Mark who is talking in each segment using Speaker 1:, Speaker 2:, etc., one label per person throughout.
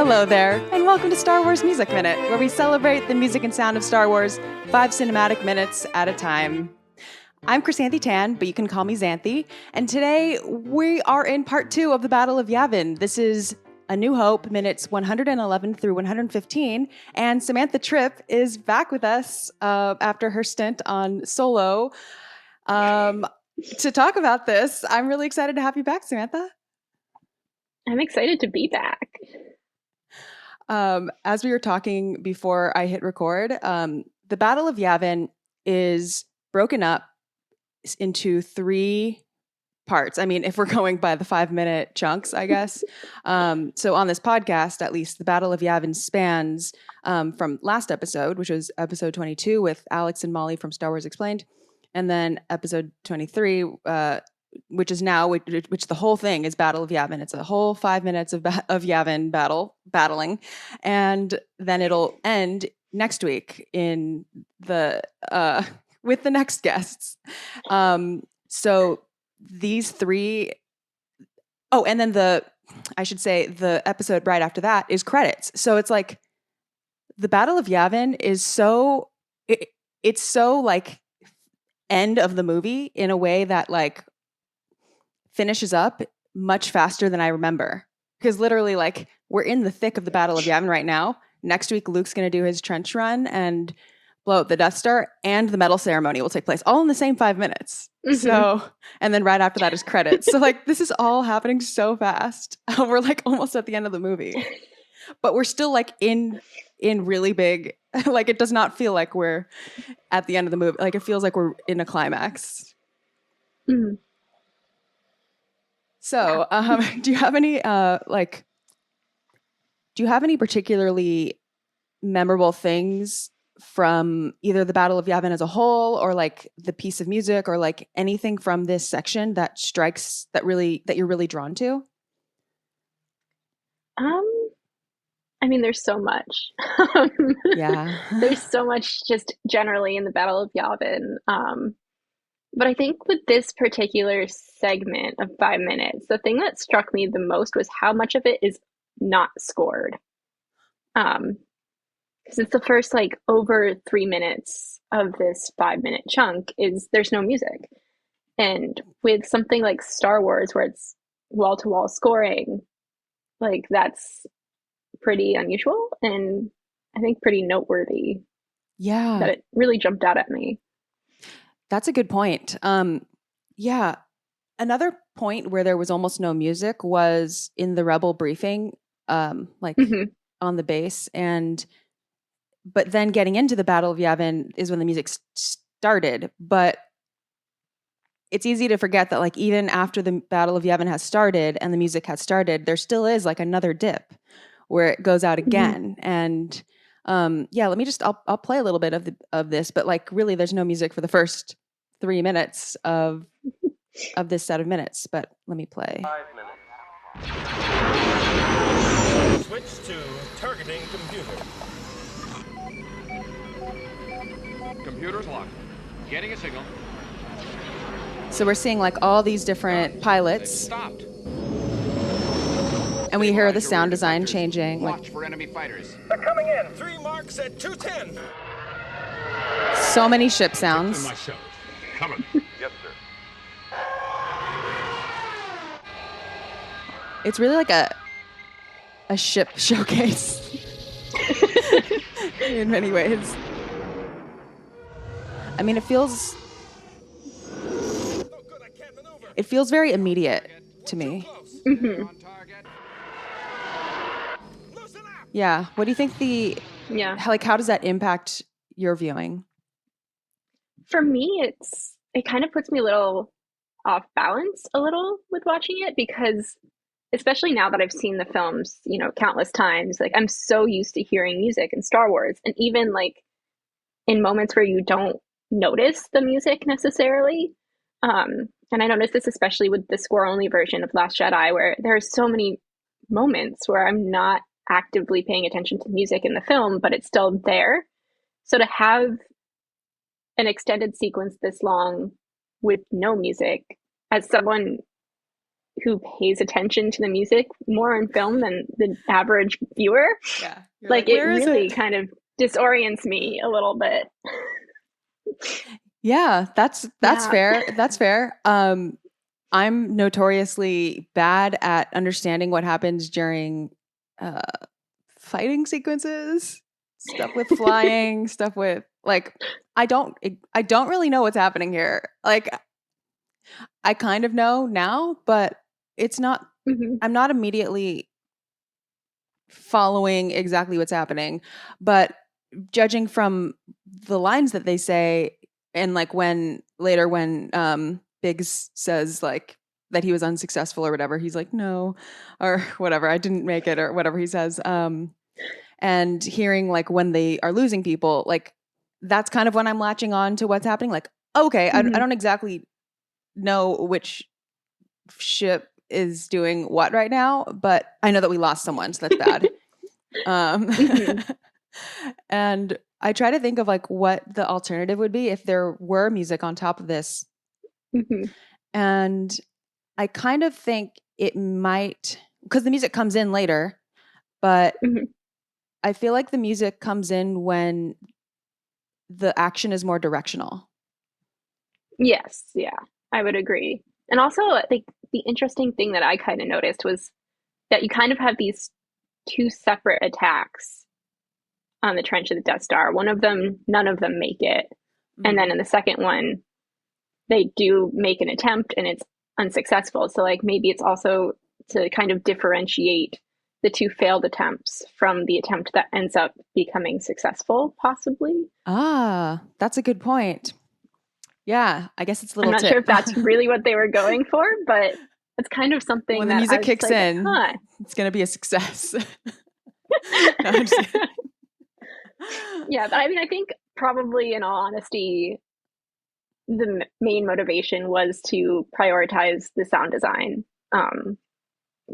Speaker 1: Hello there, and welcome to Star Wars Music Minute, where we celebrate the music and sound of Star Wars 5 cinematic minutes at a time. I'm Chrysanthi Tan, but you can call me Xanthi, and today we are in part 2 of the Battle of Yavin. This is A New Hope, minutes 111 through 115, and Samantha Tripp is back with us after her stint on Solo to talk about this. I'm really excited to have you back, Samantha.
Speaker 2: I'm excited to be back.
Speaker 1: As we were talking before I hit record, the Battle of Yavin is broken up into 3 parts. I mean, if we're going by the 5-minute chunks, I guess. So on this podcast, at least, the Battle of Yavin spans from last episode, which was episode 22 with Alex and Molly from Star Wars Explained, and then episode 23, which is now, which the whole thing is Battle of Yavin. It's a whole 5 minutes of Yavin battling, and then it'll end next week in the with the next guests. So these 3, and then the episode right after that is credits. So it's like the Battle of Yavin is it's so like end of the movie in a way that like finishes up much faster than I remember. Because literally, like, we're in the thick of the Battle of Yavin right now. Next week, Luke's going to do his trench run and blow up the Death Star, and the medal ceremony will take place all in the same 5 minutes. Mm-hmm. So, and then right after that is credits. So, like, this is all happening so fast. We're like almost at the end of the movie, but we're still like in really big. Like, it does not feel like we're at the end of the movie. Like, it feels like we're in a climax.
Speaker 2: Mm-hmm.
Speaker 1: So, do you have any particularly memorable things from either the Battle of Yavin as a whole, or like the piece of music, or like anything from this section that strikes that you're really drawn to?
Speaker 2: I mean, there's so much.
Speaker 1: Yeah.
Speaker 2: There's so much just generally in the Battle of Yavin. But I think with this particular segment of 5 minutes, the thing that struck me the most was how much of it is not scored. Because it's the first like over 3 minutes of this 5-minute chunk there's no music. And with something like Star Wars where it's wall-to-wall scoring, like that's pretty unusual and I think pretty noteworthy.
Speaker 1: Yeah.
Speaker 2: That it really jumped out at me.
Speaker 1: That's a good point. Yeah. Another point where there was almost no music was in the Rebel briefing, on the base. But then getting into the Battle of Yavin is when the music started. But it's easy to forget that, like, even after the Battle of Yavin has started and the music has started, there still is like another dip where it goes out again. And let me I'll play a little bit of this, but like really there's no music for the first 3 minutes of this set of minutes, but let me play.
Speaker 3: 5 minutes. Switch to targeting computer.
Speaker 4: Computer's locked. Getting a signal.
Speaker 1: So we're seeing like all these different pilots.
Speaker 4: Stopped.
Speaker 1: And we hear the sound design changing.
Speaker 4: Watch for enemy fighters.
Speaker 3: They're coming in. 3 marks at 210.
Speaker 1: So many ship sounds.
Speaker 4: My show. Coming.
Speaker 3: Yes, sir.
Speaker 1: It's really like a ship showcase in many ways. I mean, it feels very immediate to me.
Speaker 2: Mm-hmm.
Speaker 1: Yeah. What do you think how does that impact your viewing?
Speaker 2: For me, it kind of puts me a little off balance a little with watching it, because especially now that I've seen the films, countless times, like I'm so used to hearing music in Star Wars, and even like in moments where you don't notice the music necessarily. And I noticed this especially with the score only version of Last Jedi, where there are so many moments where I'm not actively paying attention to music in the film, but it's still there. So to have an extended sequence this long with no music, as someone who pays attention to the music more on film than the average viewer.
Speaker 1: Yeah. You're
Speaker 2: Like it
Speaker 1: where is
Speaker 2: really
Speaker 1: it?
Speaker 2: kind of disorients me a little bit.
Speaker 1: Yeah, that's
Speaker 2: Yeah.
Speaker 1: fair. That's fair. I'm notoriously bad at understanding what happens during uh, fighting sequences, stuff with flying, stuff with like I don't really know what's happening here. Like I kind of know now, but it's not
Speaker 2: Mhm.
Speaker 1: I'm not immediately following exactly what's happening, but judging from the lines that they say and like when Biggs says like that he was unsuccessful or whatever, he's like no or whatever, I didn't make it or whatever he says, and hearing like when they are losing people, like that's kind of when I'm latching on to what's happening, like okay, I don't exactly know which ship is doing what right now, but I know that we lost someone, so that's bad. And I try to think of like what the alternative would be if there were music on top of this. And I kind of think it might, because the music comes in later, but I feel like the music comes in when the action is more directional.
Speaker 2: Yes, yeah, I would agree. And also, like the interesting thing that I kind of noticed was that you kind of have these two separate attacks on the trench of the Death Star. One of them, none of them make it. And then in the second one, they do make an attempt and it's unsuccessful. So like maybe it's also to kind of differentiate the two failed attempts from the attempt that ends up becoming successful, possibly.
Speaker 1: Ah, that's a good point. Yeah, I guess it's a little
Speaker 2: I'm not sure if that's really what they were going for, but it's kind of something
Speaker 1: when the
Speaker 2: that
Speaker 1: music
Speaker 2: I was
Speaker 1: kicks
Speaker 2: like,
Speaker 1: in,
Speaker 2: huh.
Speaker 1: it's going to be a success. No, I'm just kidding.
Speaker 2: Yeah, but I mean, I think probably in all honesty, the main motivation was to prioritize the sound design,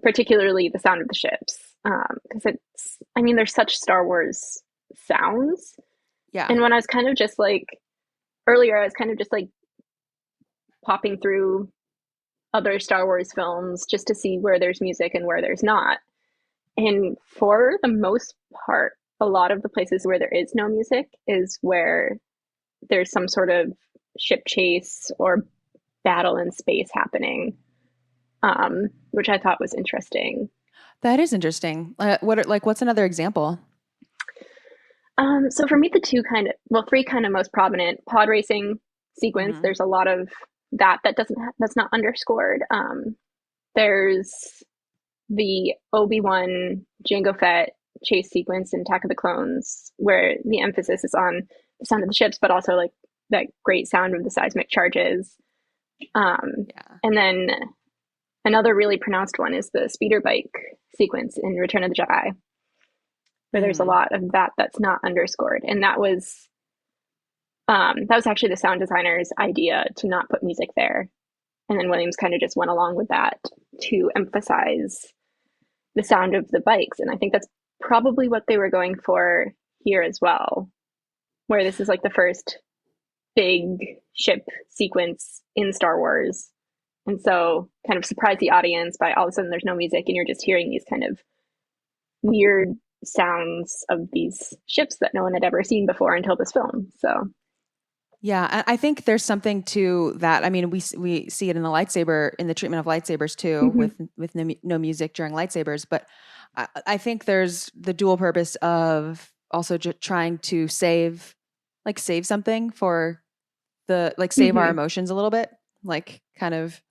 Speaker 2: particularly the sound of the ships. Because it's, I mean, there's such Star Wars sounds.
Speaker 1: Yeah.
Speaker 2: And when I was kind of just like, earlier, I was kind of just like popping through other Star Wars films just to see where there's music and where there's not. And for the most part, a lot of the places where there is no music is where there's some sort of ship chase or battle in space happening, which I thought was interesting.
Speaker 1: That is interesting. What's another example?
Speaker 2: So for me, the three kind of most prominent pod racing sequence. There's a lot of that's not underscored. There's the Obi-Wan Jango Fett chase sequence in Attack of the Clones, where the emphasis is on the sound of the ships, but also like that great sound of the seismic charges. And then another really pronounced one is the speeder bike sequence in Return of the Jedi, where there's a lot of that's not underscored. And that was actually the sound designer's idea to not put music there. And then Williams kind of just went along with that to emphasize the sound of the bikes. And I think that's probably what they were going for here as well, where this is like the first big ship sequence in Star Wars. And so kind of surprise the audience by all of a sudden there's no music and you're just hearing these kind of weird sounds of these ships that no one had ever seen before until this film. So
Speaker 1: yeah, I think there's something to that. I mean, we see it in the treatment of lightsabers too, with no music during lightsabers. But I think there's the dual purpose of also just trying to save something for save our emotions a little bit, like kind of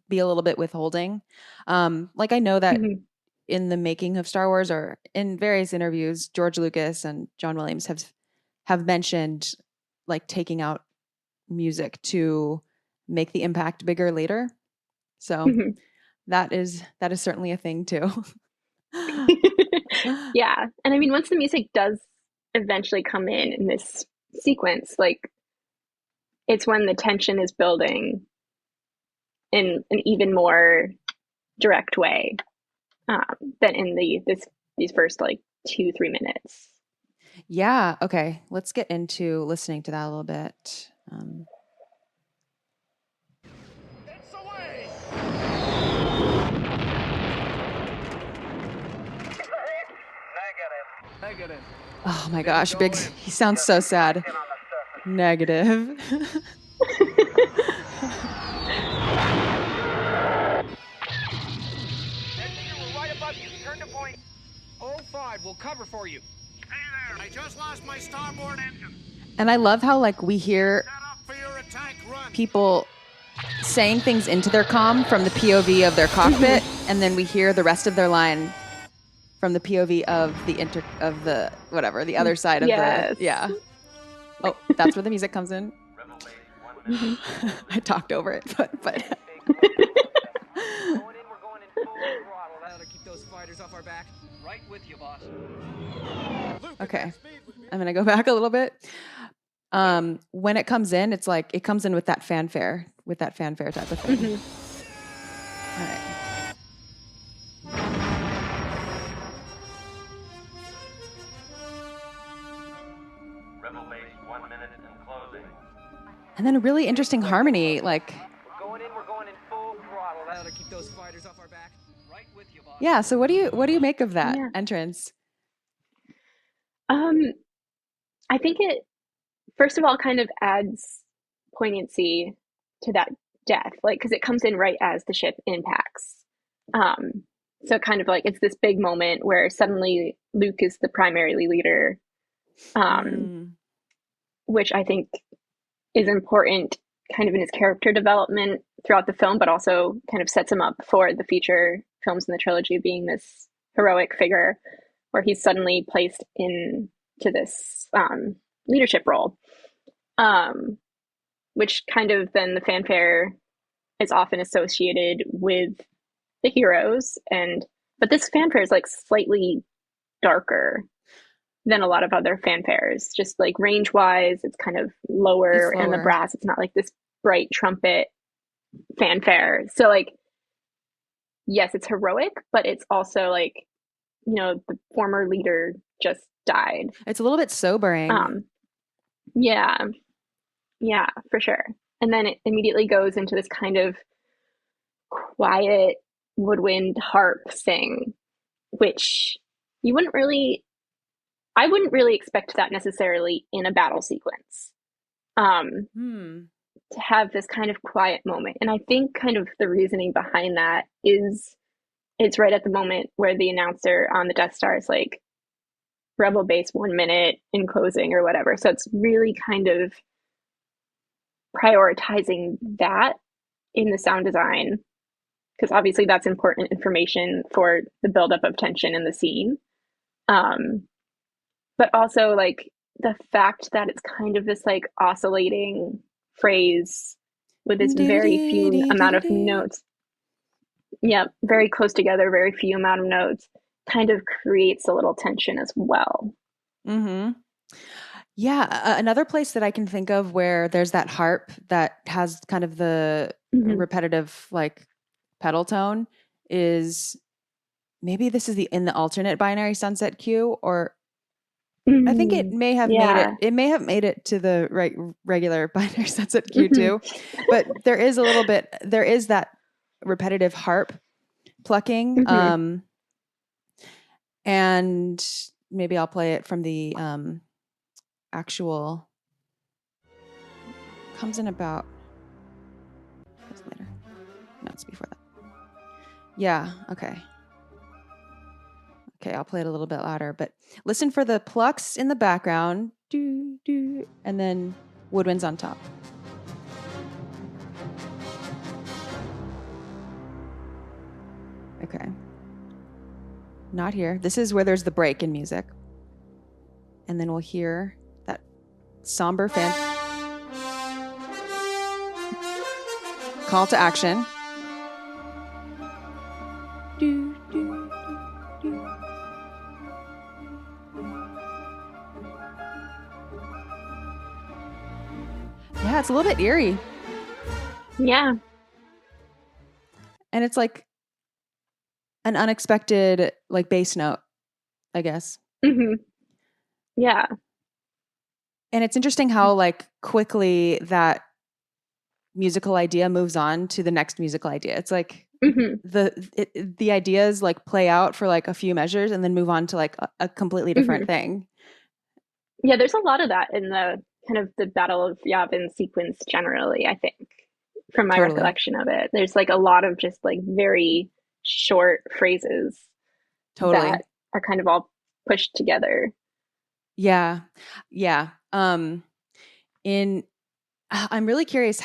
Speaker 1: be a little bit withholding. Like I know that in the making of Star Wars or in various interviews, George Lucas and John Williams have mentioned like taking out music to make the impact bigger later. So that is certainly a thing too.
Speaker 2: Yeah. And I mean, once the music does eventually come in this sequence, like it's when the tension is building in an even more direct way than in these first like 2-3 minutes.
Speaker 1: Yeah. Okay. Let's get into listening to that a little bit.
Speaker 3: It's away!
Speaker 1: Oh my gosh, he sounds so sad. Negative.
Speaker 4: We're right above you. Turn to point 05. We'll cover for you.
Speaker 5: Hey there, I just lost my starboard engine.
Speaker 1: And I love how like we hear
Speaker 5: Set up for your attack run.
Speaker 1: people saying things into their comm from the POV of their cockpit, and then we hear the rest of their line from the POV of the the other side of
Speaker 2: Yes.
Speaker 1: the yeah. Oh, that's where the music comes in. I talked over it, but
Speaker 4: Going in, we're going in full throttle. That'll keep those fighters off our back. Right with you, boss.
Speaker 1: okay. I'm gonna go back a little bit. When it comes in, it's like it comes in with that fanfare type of thing. All right.
Speaker 3: Rebel base 1 minute and closing.
Speaker 1: And then a really interesting harmony, like
Speaker 4: We're going in full throttle. That'll keep those fighters off our back. Right with you, boss.
Speaker 1: yeah. So what do you make of that
Speaker 2: Yeah.
Speaker 1: entrance?
Speaker 2: I think it, first of all, kind of adds poignancy to that death, like, because it comes in right as the ship impacts. So kind of like it's this big moment where suddenly Luke is the primary leader, which I think is important kind of in his character development throughout the film, but also kind of sets him up for the future films in the trilogy being this heroic figure where he's suddenly placed into this leadership role, which kind of then the fanfare is often associated with the heroes, but this fanfare is like slightly darker than a lot of other fanfares, just like range wise it's kind of lower, and the brass, it's not like this bright trumpet fanfare. So like, yes, it's heroic, but it's also like, the former leader just died.
Speaker 1: It's a little bit sobering.
Speaker 2: Yeah, for sure. And then it immediately goes into this kind of quiet woodwind harp thing, which I wouldn't really expect that necessarily in a battle sequence. To have this kind of quiet moment. And I think kind of the reasoning behind that is it's right at the moment where the announcer on the Death Star is like, Rebel base 1 minute in closing or whatever. So it's really kind of prioritizing that in the sound design, because obviously that's important information for the buildup of tension in the scene. But also like the fact that it's kind of this like oscillating phrase with this very few amount of notes. Yeah, very close together, very few amount of notes, kind of creates a little tension as well.
Speaker 1: Yeah, another place that I can think of where there's that harp that has kind of the repetitive like pedal tone is maybe this is in the alternate binary sunset cue, or I think it may have made it to the regular binary sunset cue too. But there is that repetitive harp plucking. And maybe I'll play it from the actual, comes in about, that's later. No, it's before that. Yeah, okay. Okay, I'll play it a little bit louder, but listen for the plucks in the background, do, do, and then woodwinds on top. Okay. Not here. This is where there's the break in music. And then we'll hear that somber call to action. Do, do, do, do. Yeah, it's a little bit eerie.
Speaker 2: Yeah.
Speaker 1: And it's like an unexpected like bass note, I guess.
Speaker 2: Yeah.
Speaker 1: And it's interesting how like quickly that musical idea moves on to the next musical idea. It's like the ideas like play out for like a few measures and then move on to like a completely different thing.
Speaker 2: Yeah, there's a lot of that in the kind of the Battle of Yavin sequence generally, I think, from my
Speaker 1: Totally.
Speaker 2: recollection of it. There's like a lot of just like very short phrases
Speaker 1: Totally.
Speaker 2: that are kind of all pushed together.
Speaker 1: Yeah. Yeah. In I'm really curious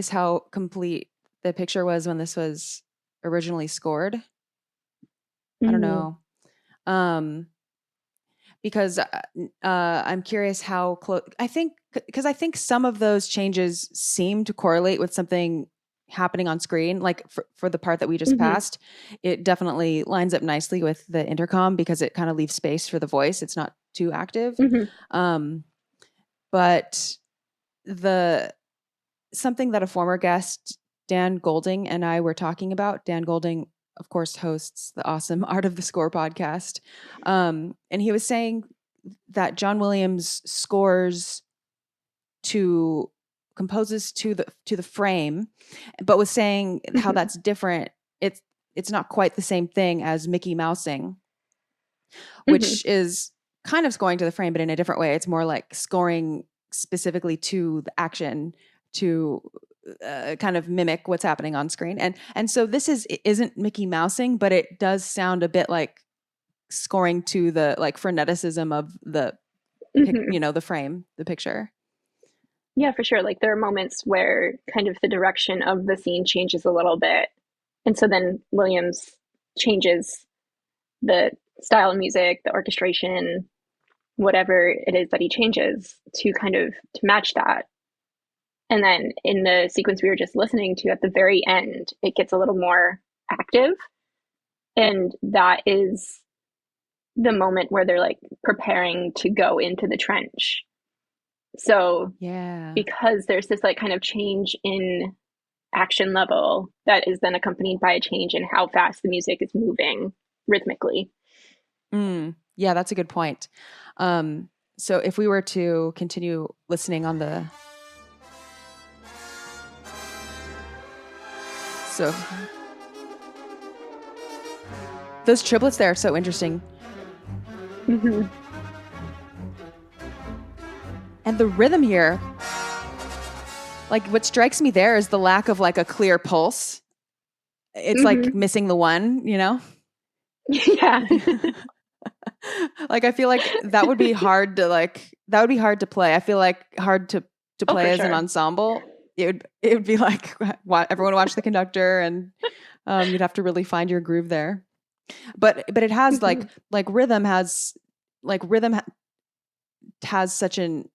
Speaker 1: how complete the picture was when this was originally scored. I don't
Speaker 2: Mm-hmm.
Speaker 1: know. Um, because I'm curious how close. I think because I think some of those changes seem to correlate with something happening on screen. Like for the part that we just
Speaker 2: Mm-hmm.
Speaker 1: passed, it definitely lines up nicely with the intercom because it kind of leaves space for the voice. It's not too active.
Speaker 2: Mm-hmm.
Speaker 1: Um, but the something that a former guest, Dan Golding, and I were talking about. Dan Golding, of course, hosts the awesome Art of the Score podcast. And he was saying that John Williams composes to the frame, but was saying how
Speaker 2: Mm-hmm.
Speaker 1: that's different. It's not quite the same thing as Mickey Mousing,
Speaker 2: Mm-hmm.
Speaker 1: which is kind of scoring to the frame, but in a different way. It's more like scoring specifically to the action to kind of mimic what's happening on screen. And so this isn't Mickey Mousing, but it does sound a bit like scoring to the like freneticism of the
Speaker 2: Mm-hmm.
Speaker 1: the frame, the picture.
Speaker 2: Yeah, for sure. Like there are moments where kind of the direction of the scene changes a little bit. And so then Williams changes the style of music, the orchestration, whatever it is that he changes to kind of to match that. And then in the sequence we were just listening to at the very end, it gets a little more active. And that is the moment where they're like preparing to go into the trench. So
Speaker 1: Yeah.
Speaker 2: because there's this like kind of change in action level that is then accompanied by a change in how fast the music is moving rhythmically.
Speaker 1: Yeah, that's a good point. So if we were to continue listening on the so those triplets there are so interesting.
Speaker 2: Mm-hmm.
Speaker 1: And the rhythm here, like what strikes me there is the lack of like a clear pulse. It's
Speaker 2: Mm-hmm.
Speaker 1: like missing the one, you know?
Speaker 2: Yeah.
Speaker 1: Like I feel like that would be hard to play. I feel like hard to
Speaker 2: Oh,
Speaker 1: play
Speaker 2: for
Speaker 1: as an
Speaker 2: sure.
Speaker 1: ensemble. It would be like everyone watch the conductor and you'd have to really find your groove there. But it has
Speaker 2: Mm-hmm.
Speaker 1: rhythm has such an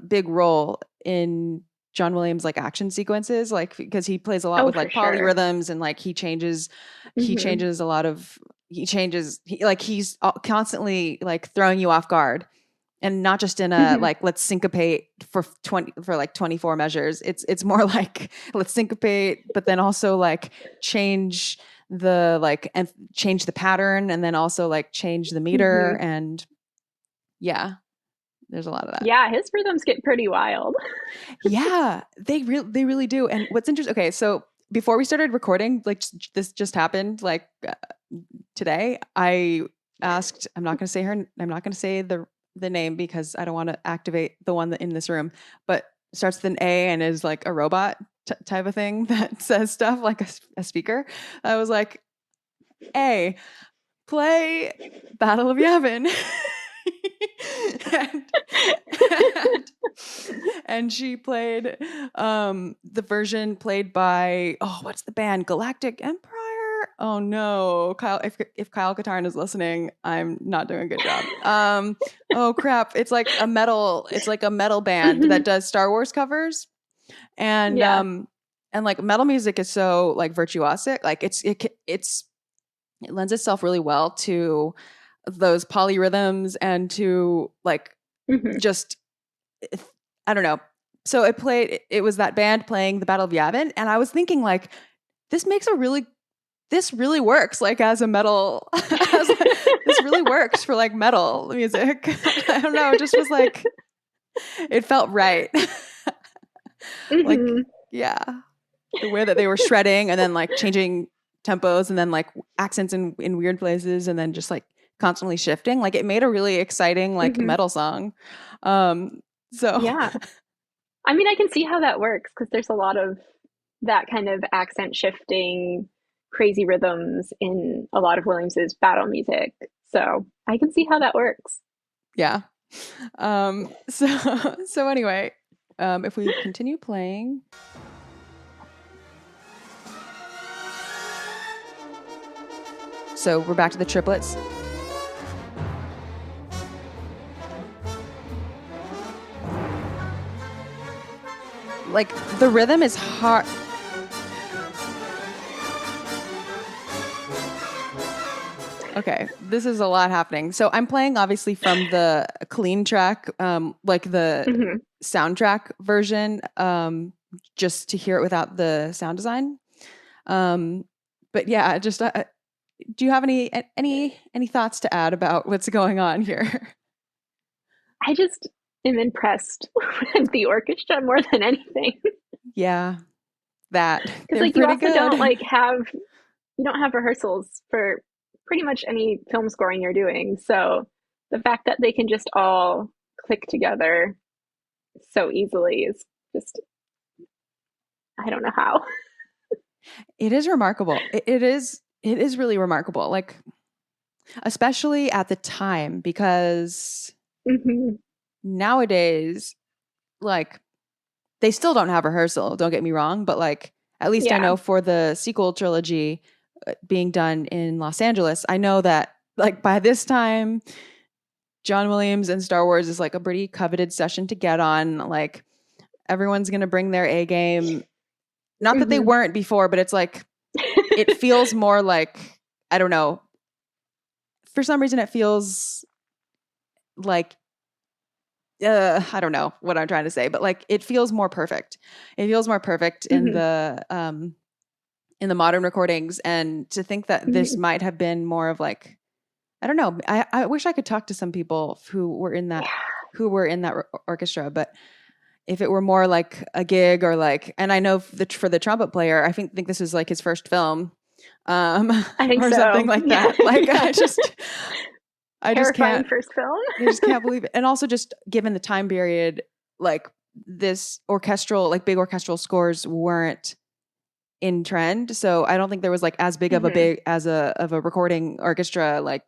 Speaker 1: big role in John Williams like action sequences, like because he plays a lot
Speaker 2: Oh,
Speaker 1: with
Speaker 2: for
Speaker 1: like
Speaker 2: sure.
Speaker 1: polyrhythms and like he changes
Speaker 2: Mm-hmm.
Speaker 1: a lot of he's constantly like throwing you off guard, and not just in a
Speaker 2: Mm-hmm.
Speaker 1: like let's syncopate for like 24 measures. It's more like let's syncopate but then also like change and change the pattern and then also like change the
Speaker 2: Mm-hmm.
Speaker 1: meter. And yeah, there's a lot of that.
Speaker 2: Yeah, his rhythms get pretty wild.
Speaker 1: Yeah, they really do. And what's interesting, okay, so before we started recording, like this just happened like today. I asked, I'm not going to say the name because I don't want to activate the one that in this room, but starts with an A and is like a robot type of thing that says stuff like a speaker. I was like, A, play Battle of Yavin. and, and, and she played the version played by what's the band, Galactic Empire. Oh no, Kyle, if Kyle Katarn is listening, I'm not doing a good job. Oh crap, it's like a metal band that does Star Wars covers. And
Speaker 2: Yeah.
Speaker 1: and like metal music is so like virtuosic, like it lends itself really well to those polyrhythms and to like
Speaker 2: Mm-hmm.
Speaker 1: just I don't know. So it was that band playing the Battle of Yavin, and I was thinking like this really works like as a metal this really works for like metal music. I don't know, it just was like it felt right. Like
Speaker 2: Mm-hmm.
Speaker 1: yeah, the way that they were shredding and then like changing tempos and then like accents in weird places and then just like constantly shifting. Like it made a really exciting like metal song. So
Speaker 2: Yeah. I mean, I can see how that works because there's a lot of that kind of accent shifting, crazy rhythms in a lot of Williams's battle music. So I can see how that works.
Speaker 1: yeah. So anyway, if we continue playing. So we're back to the triplets. Like the rhythm is hard. Okay, this is a lot happening. So I'm playing obviously from the clean track, like the soundtrack version, just to hear it without the sound design. But yeah, just do you have any thoughts to add about what's going on here?
Speaker 2: I just am impressed with the orchestra more than anything.
Speaker 1: Yeah, that
Speaker 2: because like you also don't like you don't have rehearsals for pretty much any film scoring you're doing. So the fact that they can just all click together so easily is just, I don't know how.
Speaker 1: It is remarkable. It is really remarkable. Like, especially at the time, because nowadays, like, they still don't have rehearsal. Don't get me wrong, but like, at least I know for the sequel trilogy being done in Los Angeles, I know that like by this time, John Williams and Star Wars is like a pretty coveted session to get on. Like, everyone's gonna bring their A game. Not that they weren't before, but it's like it feels more like, I don't know. For some reason, it feels like I don't know what I'm trying to say, but like it feels more perfect. It feels more perfect in the modern recordings, and to think that this might have been more of like, I don't know. I wish I could talk to some people who were in that orchestra, but if it were more like a gig or like, and I know for the trumpet player, I think this is like his first film,
Speaker 2: I think
Speaker 1: or
Speaker 2: so.
Speaker 1: something like that. Like I just
Speaker 2: Terrifying
Speaker 1: can't.
Speaker 2: first film.
Speaker 1: I just can't believe it. And also just given the time period, like this orchestral, like big orchestral scores weren't in trend. So I don't think there was like as big of a recording orchestra like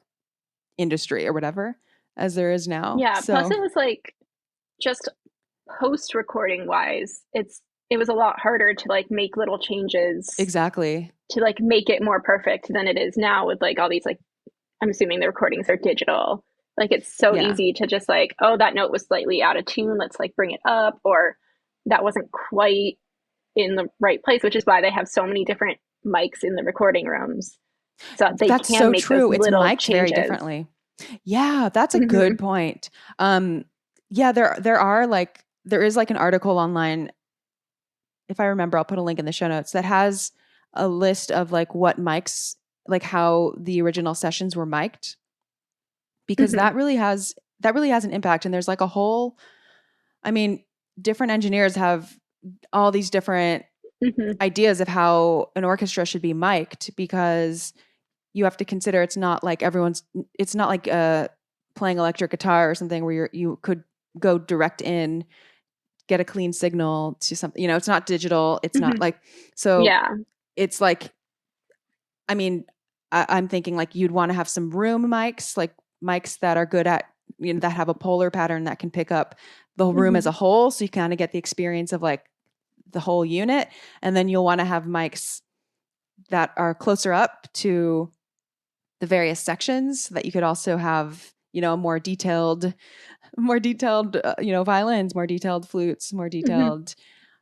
Speaker 1: industry or whatever as there is now.
Speaker 2: Yeah.
Speaker 1: So,
Speaker 2: plus it was like just post recording wise, it was a lot harder to like make little changes
Speaker 1: exactly
Speaker 2: to like make it more perfect than it is now with like all these like, I'm assuming the recordings are digital. Like it's so easy to just like, oh, that note was slightly out of tune, let's like bring it up, or that wasn't quite in the right place, which is why they have so many different mics in the recording rooms. So they
Speaker 1: that's
Speaker 2: can
Speaker 1: so
Speaker 2: make
Speaker 1: true.
Speaker 2: those
Speaker 1: It's
Speaker 2: little
Speaker 1: mic'd
Speaker 2: changes
Speaker 1: very differently. Yeah, that's a good point. Yeah, there is like an article online. If I remember, I'll put a link in the show notes that has a list of like what mics, like how the original sessions were mic'd, because that really has an impact. And there's like a whole, I mean, different engineers have all these different ideas of how an orchestra should be mic'd, because you have to consider it's not like playing electric guitar or something where you could go direct in, get a clean signal to something, it's not digital. It's not like, so it's like, I mean, I'm thinking like you'd want to have some room mics, like mics that are good at, that have a polar pattern that can pick up the whole room as a whole. So you kind of get the experience of like the whole unit. And then you'll want to have mics that are closer up to the various sections, so that you could also have, more detailed, violins, more detailed flutes, more detailed.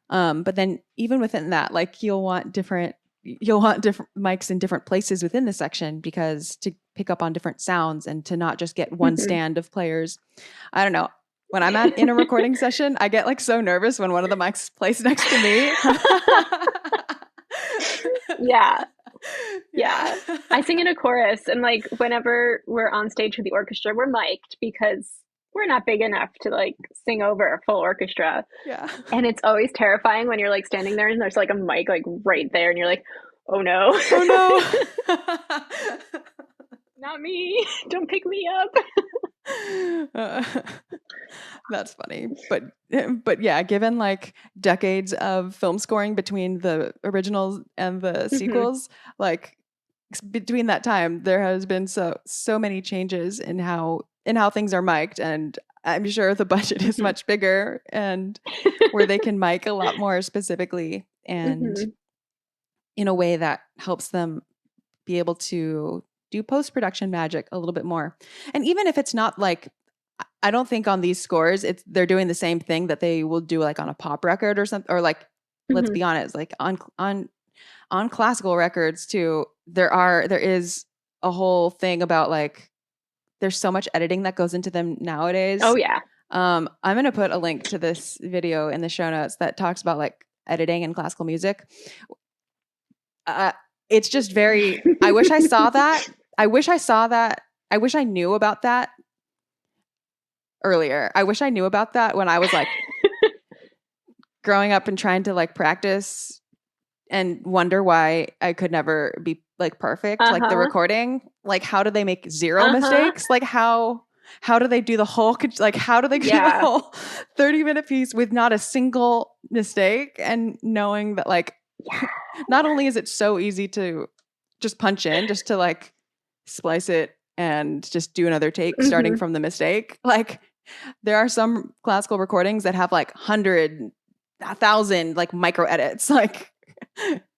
Speaker 1: But then even within that, like you'll want different mics in different places within the section, because to pick up on different sounds and to not just get one stand of players. I don't know. When I'm in a recording session, I get like so nervous when one of the mics is placed next to me.
Speaker 2: Yeah. I sing in a chorus, and like whenever we're on stage with the orchestra, we're mic'd because we're not big enough to like sing over a full orchestra.
Speaker 1: Yeah.
Speaker 2: And it's always terrifying when you're like standing there and there's like a mic like right there and you're like, oh no.
Speaker 1: Oh no.
Speaker 2: not me. Don't pick me up.
Speaker 1: That's funny. But yeah, given like decades of film scoring between the originals and the sequels, like between that time, there has been so many changes in how things are mic'd, and I'm sure the budget is much bigger and where they can mic a lot more specifically and in a way that helps them be able to do post-production magic a little bit more. And even if it's not like, I don't think on these scores they're doing the same thing that they will do like on a pop record or something, or like let's be honest, like on classical records too, there is a whole thing about like there's so much editing that goes into them nowadays.
Speaker 2: Oh yeah.
Speaker 1: I'm going to put a link to this video in the show notes that talks about like editing in classical music. It's just very, I wish I saw that. I wish I knew about that earlier. I wish I knew about that when I was like growing up and trying to like practice and wonder why I could never be like perfect. Like the recording, like how do they make zero mistakes? Like how do they do the whole, like how do they do the whole 30-minute piece with not a single mistake, and knowing that like not only is it so easy to just punch in, just to like splice it and just do another take starting from the mistake. Like there are some classical recordings that have like 100, 1,000 like micro edits, like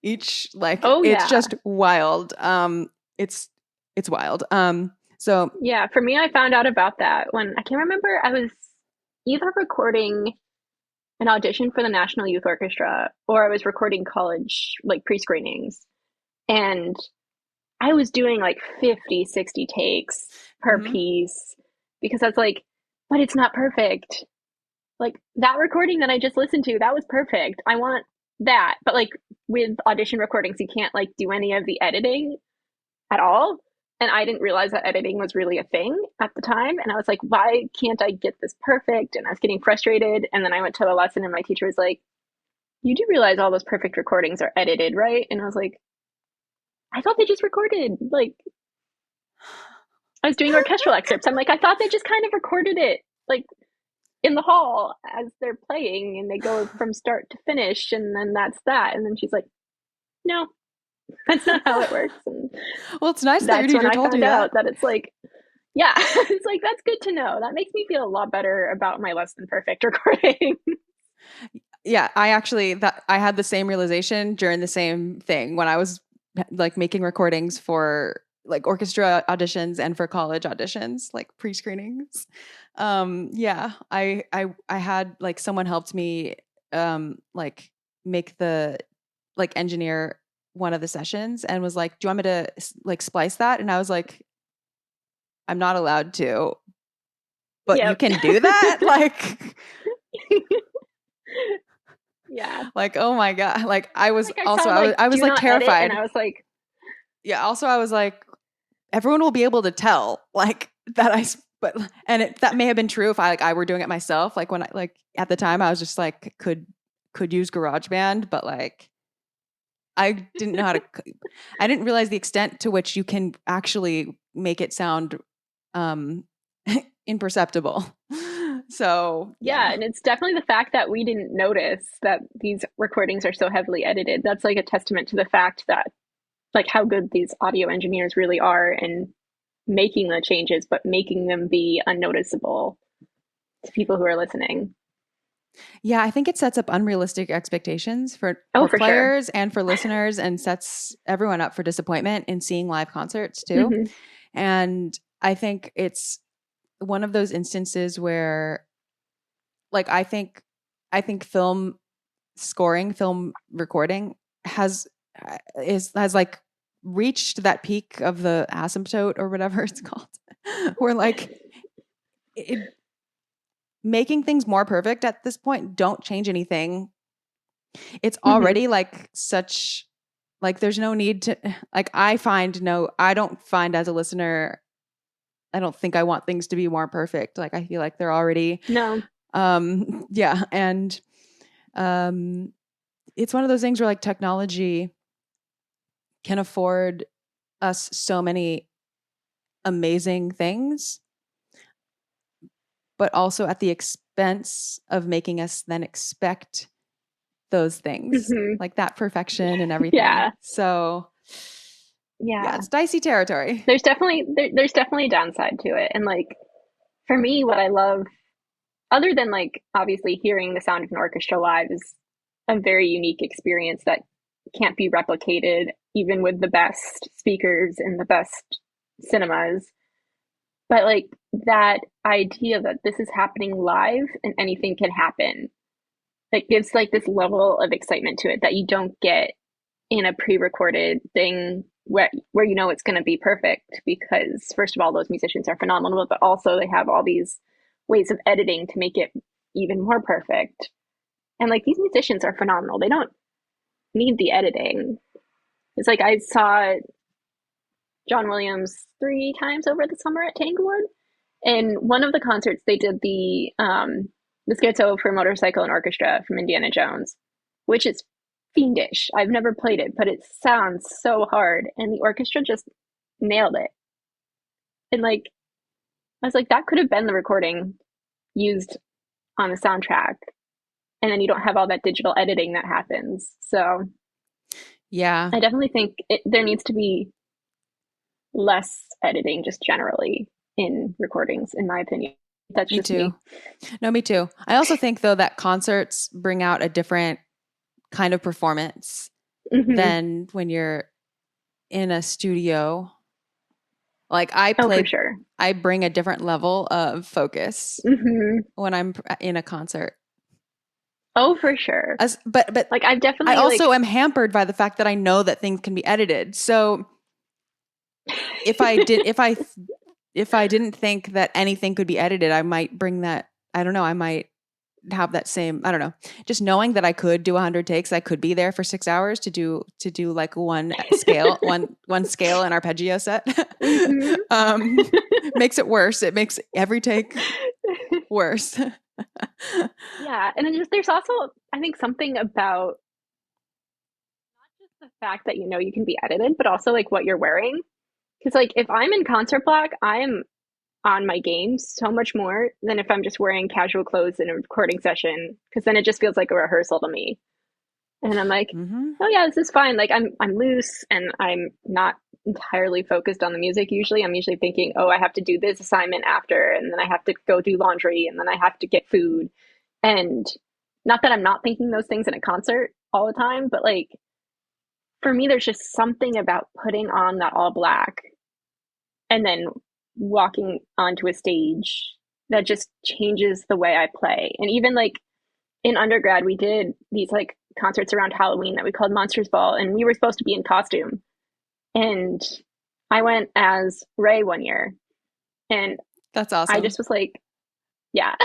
Speaker 1: each like it's just wild. It's wild. So
Speaker 2: yeah, for me, I found out about that when I can't remember. I was either recording an audition for the National Youth Orchestra or I was recording college like pre-screenings, and I was doing like 50, 60 takes per piece because I was like, but it's not perfect. Like that recording that I just listened to, that was perfect. I want that. But like with audition recordings, you can't like do any of the editing at all. And I didn't realize that editing was really a thing at the time. And I was like, why can't I get this perfect? And I was getting frustrated. And then I went to a lesson and my teacher was like, you do realize all those perfect recordings are edited, right? And I was like, I thought they just recorded. Like, I was doing orchestral excerpts. I'm like, I thought they just kind of recorded it like in the hall as they're playing and they go from start to finish. And then that's that. And then she's like, no, that's not how it works. And
Speaker 1: well, it's nice that your teacher told you
Speaker 2: that it's like, yeah, it's like, that's good to know. That makes me feel a lot better about my less than perfect recording.
Speaker 1: Yeah, I had the same realization during the same thing when I was like making recordings for like orchestra auditions and for college auditions, like pre-screenings. Yeah, I had like someone helped me like make the like engineer one of the sessions and was like, do you want me to like splice that? And I was like, I'm not allowed to, but you can do that. Like,
Speaker 2: yeah.
Speaker 1: Like, oh my God. Like I was
Speaker 2: like
Speaker 1: also, I was like terrified.
Speaker 2: And I was like,
Speaker 1: yeah. Also, I was like, everyone will be able to tell like that that may have been true if I were doing it myself. Like when I at the time I was just like, could use GarageBand, but like, I didn't know how to, I didn't realize the extent to which you can actually make it sound imperceptible. So
Speaker 2: yeah, and it's definitely the fact that we didn't notice that these recordings are so heavily edited. That's like a testament to the fact that like how good these audio engineers really are in making the changes, but making them be unnoticeable to people who are listening.
Speaker 1: Yeah, I think it sets up unrealistic expectations for players and for listeners, and sets everyone up for disappointment in seeing live concerts too. And I think it's one of those instances where like I think film scoring, film recording has like reached that peak of the asymptote or whatever it's called, where like making things more perfect at this point don't change anything. It's already like such like there's no need to like I don't find as a listener, I don't think I want things to be more perfect. Like I feel like they're already yeah, and it's one of those things where like technology can afford us so many amazing things, but also at the expense of making us then expect those things, like that perfection and everything.
Speaker 2: Yeah.
Speaker 1: So
Speaker 2: Yeah.
Speaker 1: it's dicey territory.
Speaker 2: There's definitely a downside to it. And like for me, what I love, other than like obviously hearing the sound of an orchestra live, is a very unique experience that can't be replicated even with the best speakers and the best cinemas. But like that idea that this is happening live and anything can happen, that gives like this level of excitement to it that you don't get in a pre-recorded thing where you know it's going to be perfect, because first of all, those musicians are phenomenal, but also they have all these ways of editing to make it even more perfect. And like these musicians are phenomenal. They don't need the editing. It's like I saw John Williams 3 times over the summer at Tanglewood. And one of the concerts they did the scherzo for motorcycle and orchestra from Indiana Jones, which is fiendish. I've never played it, but it sounds so hard, and the orchestra just nailed it. And like I was like, that could have been the recording used on the soundtrack, and then you don't have all that digital editing that happens. So
Speaker 1: yeah,
Speaker 2: I definitely think there needs to be less editing just generally in recordings, in my opinion. That's just me.
Speaker 1: No, me too. I also think though that concerts bring out a different kind of performance than when you're in a studio. Like I play,
Speaker 2: for sure.
Speaker 1: I bring a different level of focus when I'm in a concert.
Speaker 2: Oh, for sure.
Speaker 1: But
Speaker 2: like I've definitely,
Speaker 1: I also am hampered by the fact that I know that things can be edited. So if I didn't think that anything could be edited, I might bring that. I don't know. I might have that same, I don't know, just knowing that I could do 100 takes, I could be there for 6 hours to do like one scale, one scale and arpeggio set, makes it worse. It makes every take worse.
Speaker 2: Yeah. And then there's also, I think, something about not just the fact that, you know, you can be edited, but also like what you're wearing. Because like if I'm in concert block, I am on my game so much more than if I'm just wearing casual clothes in a recording session, because then it just feels like a rehearsal to me. And I'm like, oh yeah, this is fine. Like I'm loose and I'm not entirely focused on the music usually. I'm usually thinking, oh, I have to do this assignment after, and then I have to go do laundry, and then I have to get food. And not that I'm not thinking those things in a concert all the time, but like for me, there's just something about putting on that all black and then walking onto a stage that just changes the way I play. And even like in undergrad, we did these like concerts around Halloween that we called Monsters Ball, and we were supposed to be in costume. And I went as Ray one year, and
Speaker 1: that's awesome.
Speaker 2: I just was like, yeah.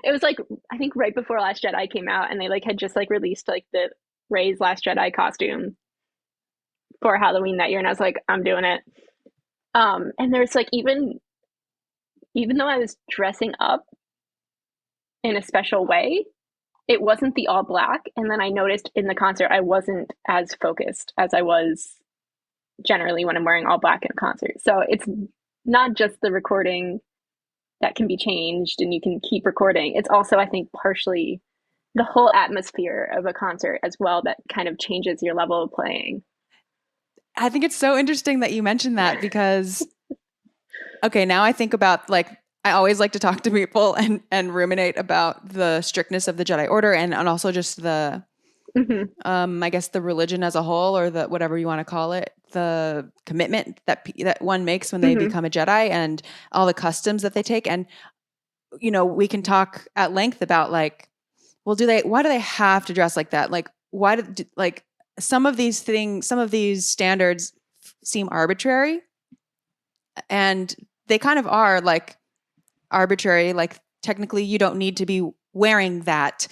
Speaker 2: It was like, I think right before Last Jedi came out, and they like had just like released like the Ray's Last Jedi costume for Halloween that year, and I was like, I'm doing it. And there's like, even though I was dressing up in a special way, it wasn't the all black. And then I noticed in the concert, I wasn't as focused as I was generally when I'm wearing all black in a concert. So it's not just the recording that can be changed and you can keep recording. It's also, I think, partially the whole atmosphere of a concert as well that kind of changes your level of playing.
Speaker 1: I think it's so interesting that you mentioned that, because okay, now I think about, like, I always like to talk to people and ruminate about the strictness of the Jedi Order and also just the I guess the religion as a whole, or the whatever you want to call it, the commitment that one makes when they become a Jedi, and all the customs that they take. And you know, we can talk at length about like, well, why do they have to dress like that? Like, why like some of these things, some of these standards seem arbitrary, and they kind of are like arbitrary. Like technically you don't need to be wearing that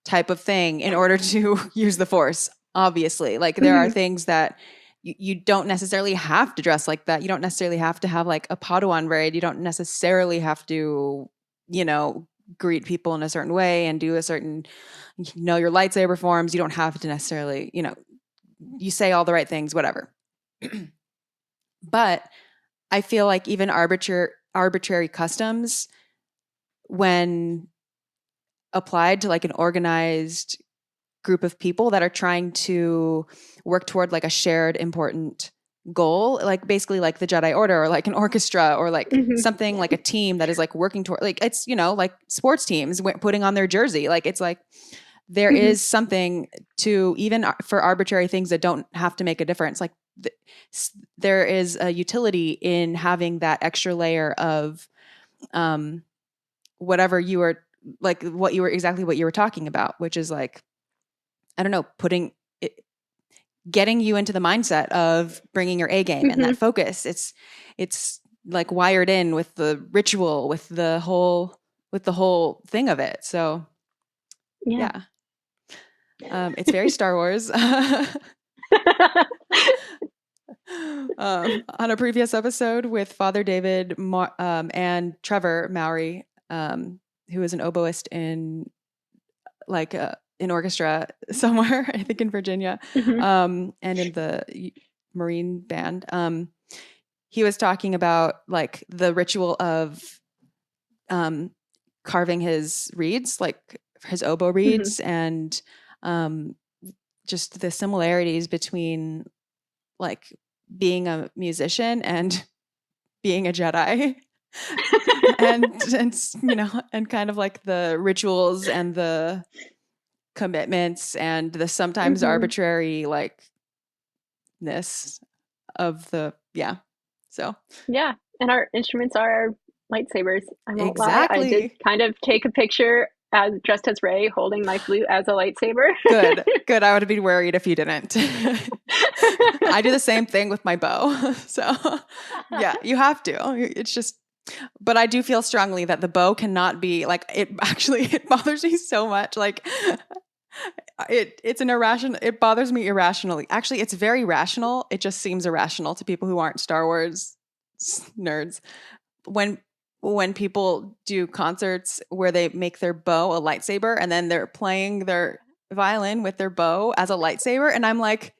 Speaker 1: type of thing in order to use the Force, obviously. Like there are things that you don't necessarily have to dress like that. You don't necessarily have to have like a Padawan braid. You don't necessarily have to, you know, greet people in a certain way and do a certain, know your lightsaber forms. You don't have to necessarily, you know, you say all the right things, whatever. But I feel like even arbitrary customs, when applied to like an organized group of people that are trying to work toward like a shared important goal, like basically like the Jedi Order or like an orchestra or like something like a team that is like working toward, like it's, like sports teams putting on their jersey. Like it's like there is something to, even for arbitrary things that don't have to make a difference. Like there is a utility in having that extra layer of whatever you were like, what you were talking about, which is like, I don't know, getting you into the mindset of bringing your A game and that focus. It's like wired in with the ritual, with the whole thing of it. So yeah. It's very Star Wars. On a previous episode with Father David and Trevor Mowry, who is an oboist in like an orchestra somewhere, I think in Virginia, and in the Marine band. He was talking about like the ritual of carving his reeds, like his oboe reeds, and just the similarities between like being a musician and being a Jedi. and kind of like the rituals and the commitments and the sometimes arbitrary likeness of the so
Speaker 2: and our instruments are our lightsabers. I won't
Speaker 1: exactly.
Speaker 2: lie, I did kind of take a picture as dressed as Rey holding my flute as a lightsaber.
Speaker 1: Good. I would have been worried if you didn't. I do the same thing with my bow. So yeah, you have to. It's just, but I do feel strongly that the bow cannot be like, it bothers me so much. Like it's an irrational, it bothers me irrationally. Actually, it's very rational. It just seems irrational to people who aren't Star Wars nerds. When people do concerts where they make their bow a lightsaber and then they're playing their violin with their bow as a lightsaber. And I'm like,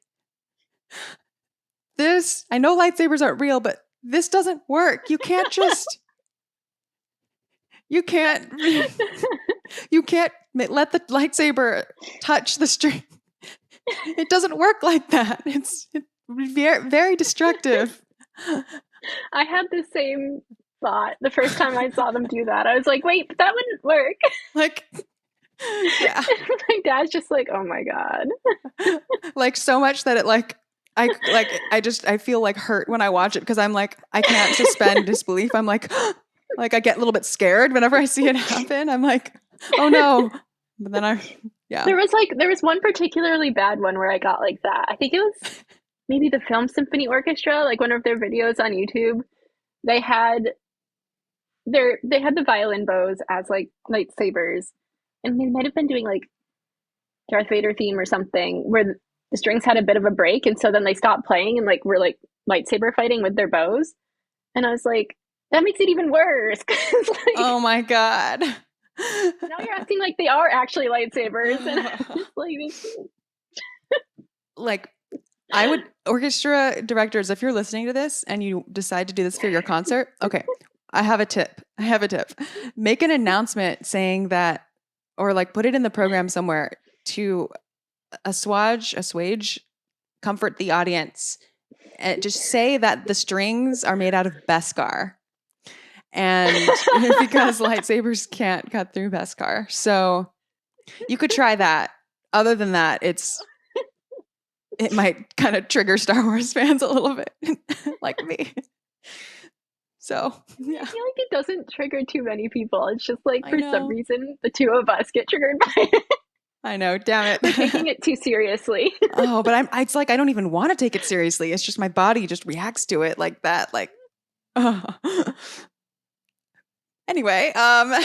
Speaker 1: I know lightsabers aren't real, but this doesn't work. You can't let the lightsaber touch the string. It doesn't work like that. It's very, very destructive.
Speaker 2: I had the same thought the first time I saw them do that. I was like, wait, but that wouldn't work.
Speaker 1: Like, yeah.
Speaker 2: My dad's just like, oh my God.
Speaker 1: Like so much that it I feel like hurt when I watch it because I'm like, I can't suspend disbelief. I'm like I get a little bit scared whenever I see it happen. I'm like, oh no. But then there
Speaker 2: was one particularly bad one where I got like that. I think it was maybe the Film Symphony Orchestra, like one of their videos on YouTube. They had the violin bows as like lightsabers, and they might have been doing like Darth Vader theme or something where the strings had a bit of a break, and so then they stopped playing and like were like lightsaber fighting with their bows. And I was like, that makes it even worse. Like,
Speaker 1: oh my God.
Speaker 2: Now you're acting like they are actually lightsabers, and I'm just
Speaker 1: like I would, orchestra directors, if you're listening to this and you decide to do this for your concert, okay, I have a tip. Make an announcement saying that, or like put it in the program somewhere to assuage, comfort the audience. And just say that the strings are made out of Beskar. And because lightsabers can't cut through Beskar. So you could try that. Other than that, it might kind of trigger Star Wars fans a little bit, like me. So yeah.
Speaker 2: I feel like it doesn't trigger too many people. It's just like for some reason the two of us get triggered by it.
Speaker 1: I know, damn it.
Speaker 2: We're taking it too seriously.
Speaker 1: Oh, but it's like I don't even want to take it seriously. It's just my body just reacts to it like that. Like, oh. Anyway, that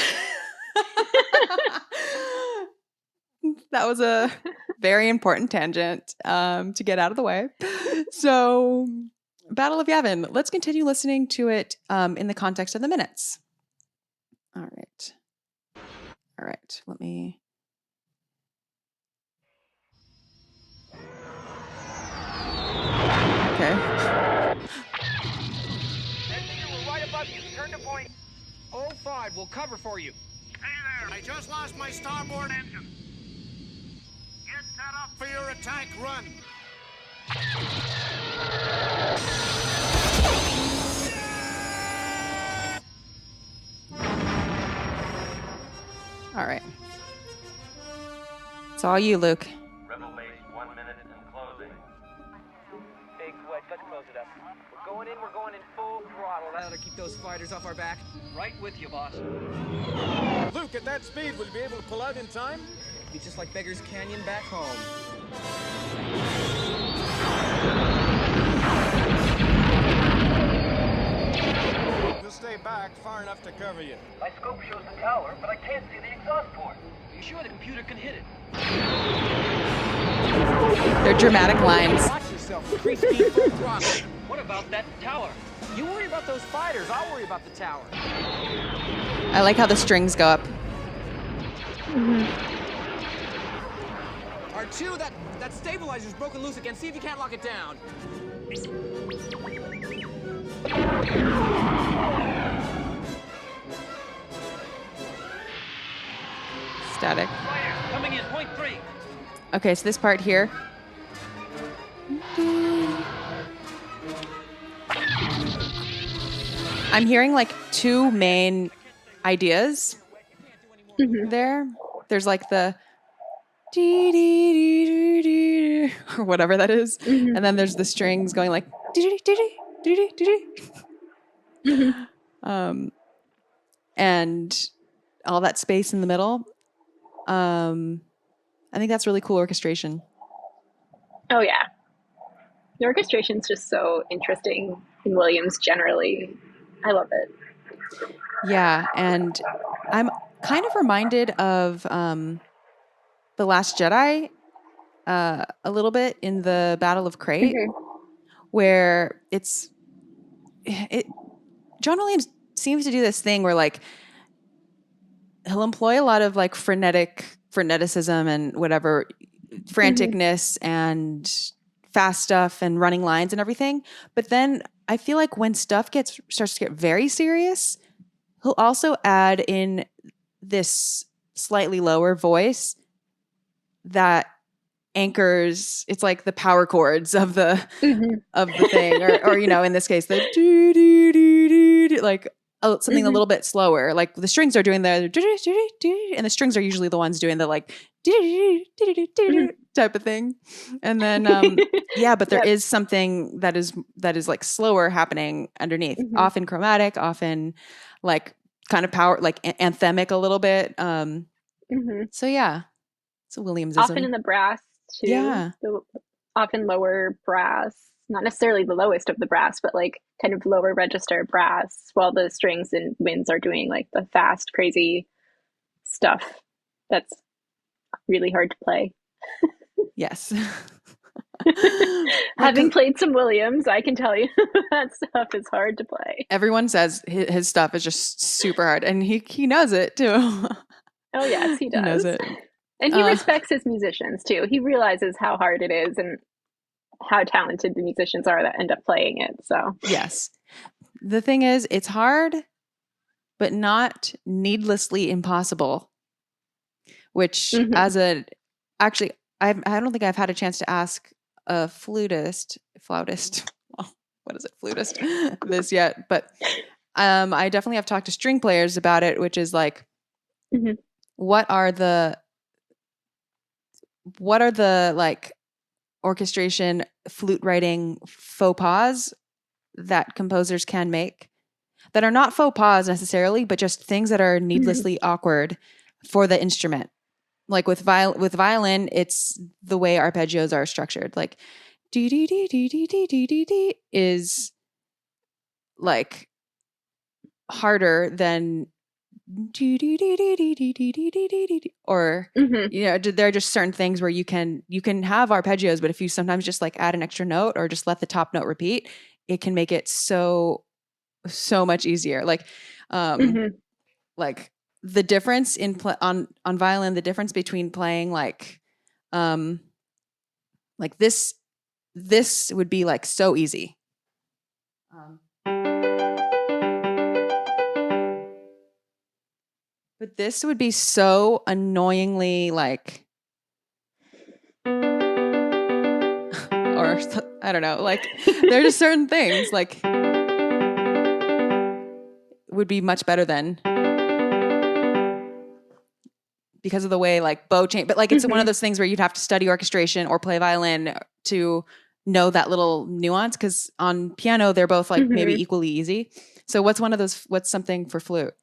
Speaker 1: was a very important tangent to get out of the way. So, Battle of Yavin. Let's continue listening to it in the context of the minutes. All right. Let me. Okay.
Speaker 4: Turn to point 05. We'll cover for you.
Speaker 5: Hey there, I just lost my starboard engine. Get set up for your attack run.
Speaker 1: All right. It's all you, Luke.
Speaker 3: Rebel base 1 minute and closing.
Speaker 4: Big wedge. Let's close it up. We're going in full throttle. That'll keep those fighters off our back. Right with you, boss.
Speaker 3: Luke, at that speed, will you be able to pull out in time?
Speaker 4: Be just like Beggar's Canyon back home.
Speaker 3: We'll stay back far enough to cover you.
Speaker 4: My scope shows the tower, but I can't see the exhaust port. Are you sure the computer can hit it?
Speaker 1: They're dramatic lines.
Speaker 4: Watch yourself. Free speed, full throttle. What about that tower? You worry about those fighters. I'll worry about the tower.
Speaker 1: I like how the strings go up.
Speaker 4: R2, that stabilizer's broken loose again. See if you can't lock it down.
Speaker 1: Static.
Speaker 4: Fighters coming in, point 3.
Speaker 1: Okay, so this part here. I'm hearing like two main ideas there. There's like the dee dee dee dee dee or whatever that is, and then there's the strings going like dee dee dee dee dee dee. And all that space in the middle. I think that's really cool orchestration.
Speaker 2: Oh yeah, the orchestration's just so interesting in Williams generally. I love it.
Speaker 1: Yeah, and I'm kind of reminded of The Last Jedi a little bit in the Battle of Crate, where John Williams seems to do this thing where like he'll employ a lot of like freneticism and whatever franticness and fast stuff and running lines and everything. But then I feel like when stuff starts to get very serious, he'll also add in this slightly lower voice that anchors. It's like the power chords of the thing, or you know, in this case, the doo doo doo doo doo, like something a little bit slower. Like the strings are doing the doo doo doo, and the strings are usually the ones doing the like doo doo doo doo doo type of thing. And then yeah, but there is something that is like slower happening underneath, often chromatic, often like kind of power, like anthemic a little bit. So yeah, it's a Williamsism.
Speaker 2: Often in the brass too.
Speaker 1: Yeah.
Speaker 2: Often lower brass, not necessarily the lowest of the brass, but like kind of lower register brass, while the strings and winds are doing like the fast, crazy stuff that's really hard to play.
Speaker 1: Yes.
Speaker 2: Having played some Williams, I can tell you that stuff is hard to play.
Speaker 1: Everyone says his stuff is just super hard, and he knows it too.
Speaker 2: Oh yes, he does.
Speaker 1: He knows it.
Speaker 2: And he respects his musicians too. He realizes how hard it is and how talented the musicians are that end up playing it. So
Speaker 1: yes. The thing is, it's hard, but not needlessly impossible. Which actually, I don't think I've had a chance to ask a flautist, well, what is it, flutist, this yet. But I definitely have talked to string players about it, which is like, what are the like orchestration, flute writing faux pas that composers can make that are not faux pas necessarily, but just things that are needlessly awkward for the instrument. Like with violin, it's the way arpeggios are structured. Like dee dee dee dee dee dee dee dee dee is like harder than dee dee dee dee dee dee dee dee dee dee dee. Or you know, there are just certain things where you can have arpeggios, but if you sometimes just like add an extra note or just let the top note repeat, it can make it so much easier. Like like the difference in on violin, the difference between playing like this would be like so easy. But this would be so annoyingly like, or I don't know, like there are just certain things like would be much better than, because of the way like bow chain, but like it's one of those things where you'd have to study orchestration or play violin to know that little nuance, because on piano they're both like maybe equally easy. So what's something for flute?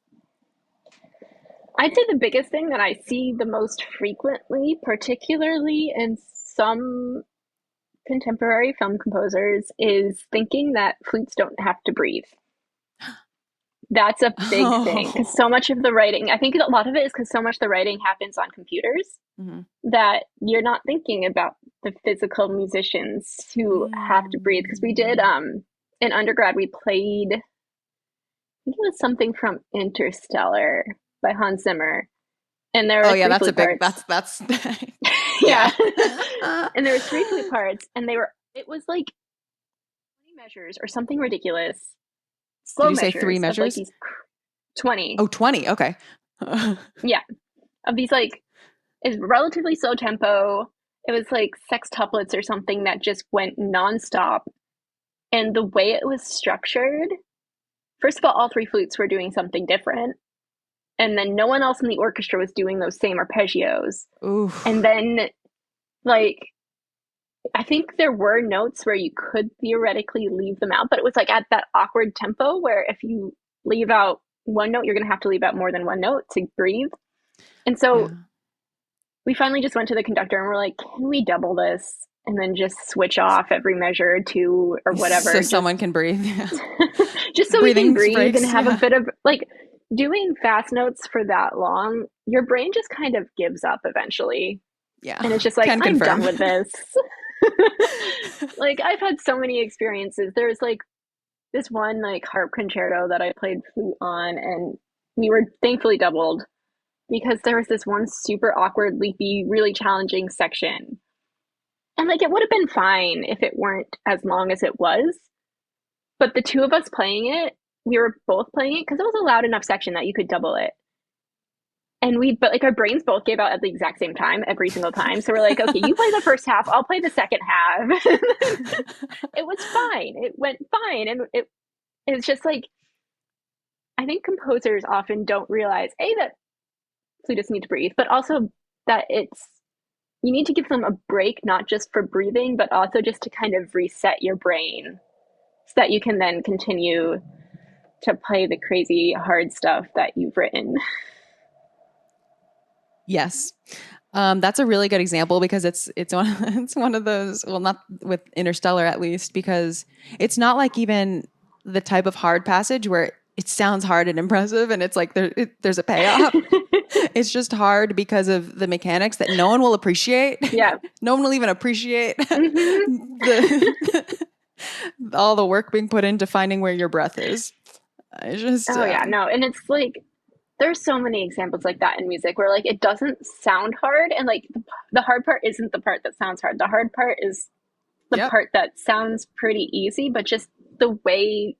Speaker 2: I'd say the biggest thing that I see the most frequently, particularly in some contemporary film composers, is thinking that flutes don't have to breathe. That's a big thing, because so much of the writing, I think a lot of it is because so much of the writing happens on computers that you're not thinking about the physical musicians who have to breathe. Because we did, in undergrad, we played, I think it was something from Interstellar by Hans Zimmer. And there were three
Speaker 1: that's
Speaker 2: flute
Speaker 1: a big,
Speaker 2: parts.
Speaker 1: that's
Speaker 2: yeah. And there were three flute parts, and it was like 20 measures or something ridiculous. Slow
Speaker 1: Did you say
Speaker 2: measures
Speaker 1: 3 measures?
Speaker 2: Of like these 20.
Speaker 1: Oh, 20. Okay.
Speaker 2: Yeah. Of these like, it's relatively slow tempo. It was like sextuplets or something that just went nonstop. And the way it was structured, first of all three flutes were doing something different. And then no one else in the orchestra was doing those same arpeggios.
Speaker 1: Oof.
Speaker 2: And then, like, I think there were notes where you could theoretically leave them out, but it was like at that awkward tempo where if you leave out one note, you're going to have to leave out more than one note to breathe. And so we finally just went to the conductor and we're like, can we double this? And then just switch off every measure or two or whatever.
Speaker 1: So someone can breathe.
Speaker 2: Just so we can breathe
Speaker 1: breaks,
Speaker 2: and have a bit of, like, doing fast notes for that long, your brain just kind of gives up eventually.
Speaker 1: Yeah.
Speaker 2: And it's just like, I'm done with this. Like, I've had so many experiences. There's like this one like harp concerto that I played flute on, and we were thankfully doubled because there was this one super awkward, leapy, really challenging section. And like, it would have been fine if it weren't as long as it was. But the two of us playing it, we were both playing it because it was a loud enough section that you could double it. And but like our brains both gave out at the exact same time every single time. So we're like, okay, you play the first half, I'll play the second half. It was fine. It went fine. And it's just like, I think composers often don't realize, A, that flutists need to breathe, but also that you need to give them a break, not just for breathing, but also just to kind of reset your brain so that you can then continue to play the crazy hard stuff that you've written.
Speaker 1: Yes. That's a really good example because it's one of those, well, not with Interstellar at least, because it's not like even the type of hard passage where it sounds hard and impressive and it's like there's a payoff. It's just hard because of the mechanics that no one will appreciate.
Speaker 2: Yeah.
Speaker 1: No one will even appreciate all the work being put into finding where your breath is.
Speaker 2: Yeah, no. And it's like, there's so many examples like that in music where like it doesn't sound hard, and like the hard part isn't the part that sounds hard. The hard part is the part that sounds pretty easy, but just the way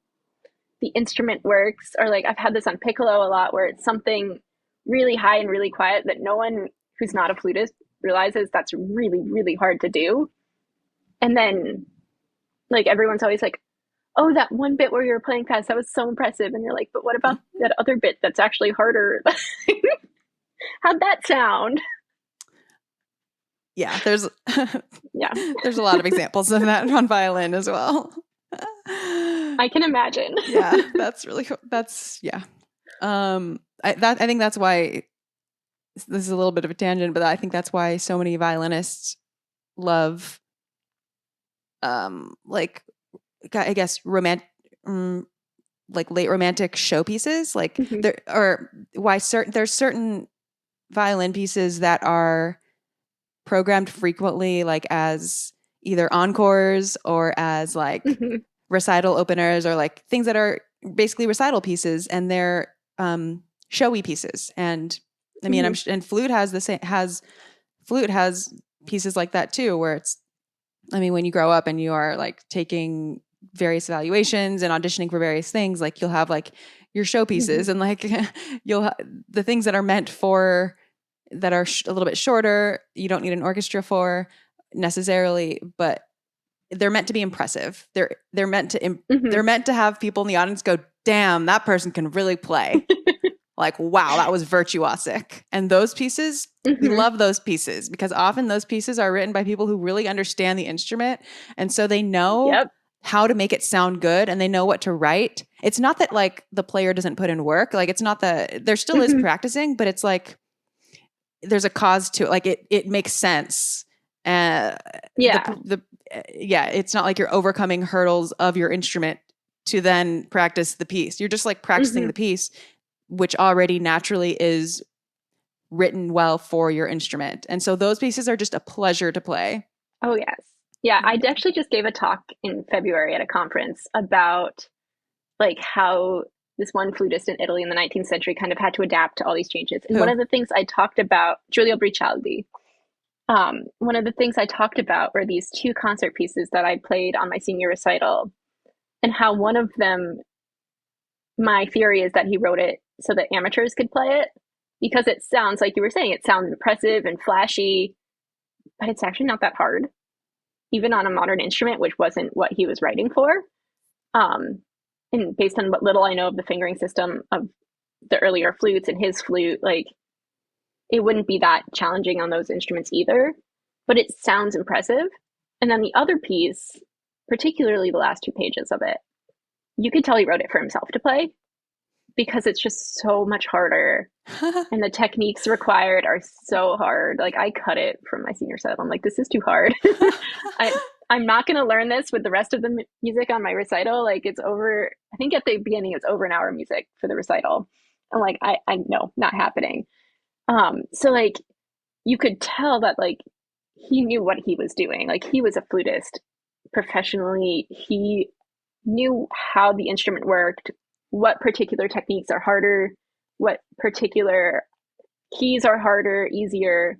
Speaker 2: the instrument works. Or like I've had this on piccolo a lot where it's something really high and really quiet that no one who's not a flutist realizes that's really, really hard to do. And then like everyone's always like, oh, that one bit where you were playing fast, that was so impressive. And you're like, but what about that other bit that's actually harder? How'd that sound?
Speaker 1: Yeah, there's a lot of examples of that on violin as well.
Speaker 2: I can imagine.
Speaker 1: Yeah, that's really cool. I think that's why this is a little bit of a tangent, but I think that's why so many violinists love like, I guess, like late romantic showpieces. Like there's certain violin pieces that are programmed frequently, like as either encores or as like recital openers, or like things that are basically recital pieces, and they're showy pieces. And I mean, and flute has pieces like that too, where it's, I mean, when you grow up and you are like taking various evaluations and auditioning for various things, like you'll have like your showpieces and like the things that are meant for that are a little bit shorter, you don't need an orchestra for necessarily, but they're meant to be impressive. They're meant to they're meant to have people in the audience go, "Damn, that person can really play." Like, wow, that was virtuosic. And those pieces, we love those pieces because often those pieces are written by people who really understand the instrument. And so they know how to make it sound good and they know what to write. It's not that like the player doesn't put in work. Like it's not that there still is practicing, but it's like there's a cause to it. Like it makes sense. It's not like you're overcoming hurdles of your instrument to then practice the piece. You're just like practicing the piece, which already naturally is written well for your instrument. And so those pieces are just a pleasure to play.
Speaker 2: Oh, yes. Yeah, I actually just gave a talk in February at a conference about like how this one flutist in Italy in the 19th century kind of had to adapt to all these changes. And one of the things I talked about, Giulio Briccialdi, one of the things I talked about were these two concert pieces that I played on my senior recital, and how one of them, my theory is that he wrote it so that amateurs could play it because it sounds like you were saying, it sounds impressive and flashy, but it's actually not that hard, even on a modern instrument, which wasn't what he was writing for. And based on what little I know of the fingering system of the earlier flutes and his flute, like it wouldn't be that challenging on those instruments either, but it sounds impressive. And then the other piece, particularly the last 2 pages of it, you could tell he wrote it for himself to play because it's just so much harder and the techniques required are so hard. Like I cut it from my senior recital. I'm like, this is too hard. I'm not going to learn this with the rest of the music on my recital. Like it's over. I think at the beginning it's over an hour of music for the recital. I'm like, I know, not happening. So like you could tell that like he knew what he was doing. Like he was a flutist professionally. He knew how the instrument worked, what particular techniques are harder, what particular keys are harder, easier.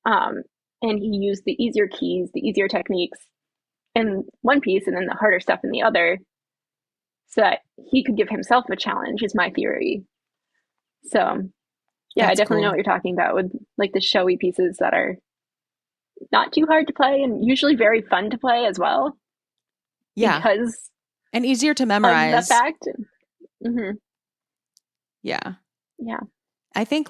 Speaker 2: And he used the easier keys, the easier techniques in one piece and then the harder stuff in the other so that he could give himself a challenge is my theory. So yeah, I definitely know what you're talking about with like the showy pieces that are not too hard to play and usually very fun to play as well.
Speaker 1: Yeah.
Speaker 2: Because
Speaker 1: and easier to memorize.
Speaker 2: The fact.
Speaker 1: Yeah.
Speaker 2: Yeah.
Speaker 1: I think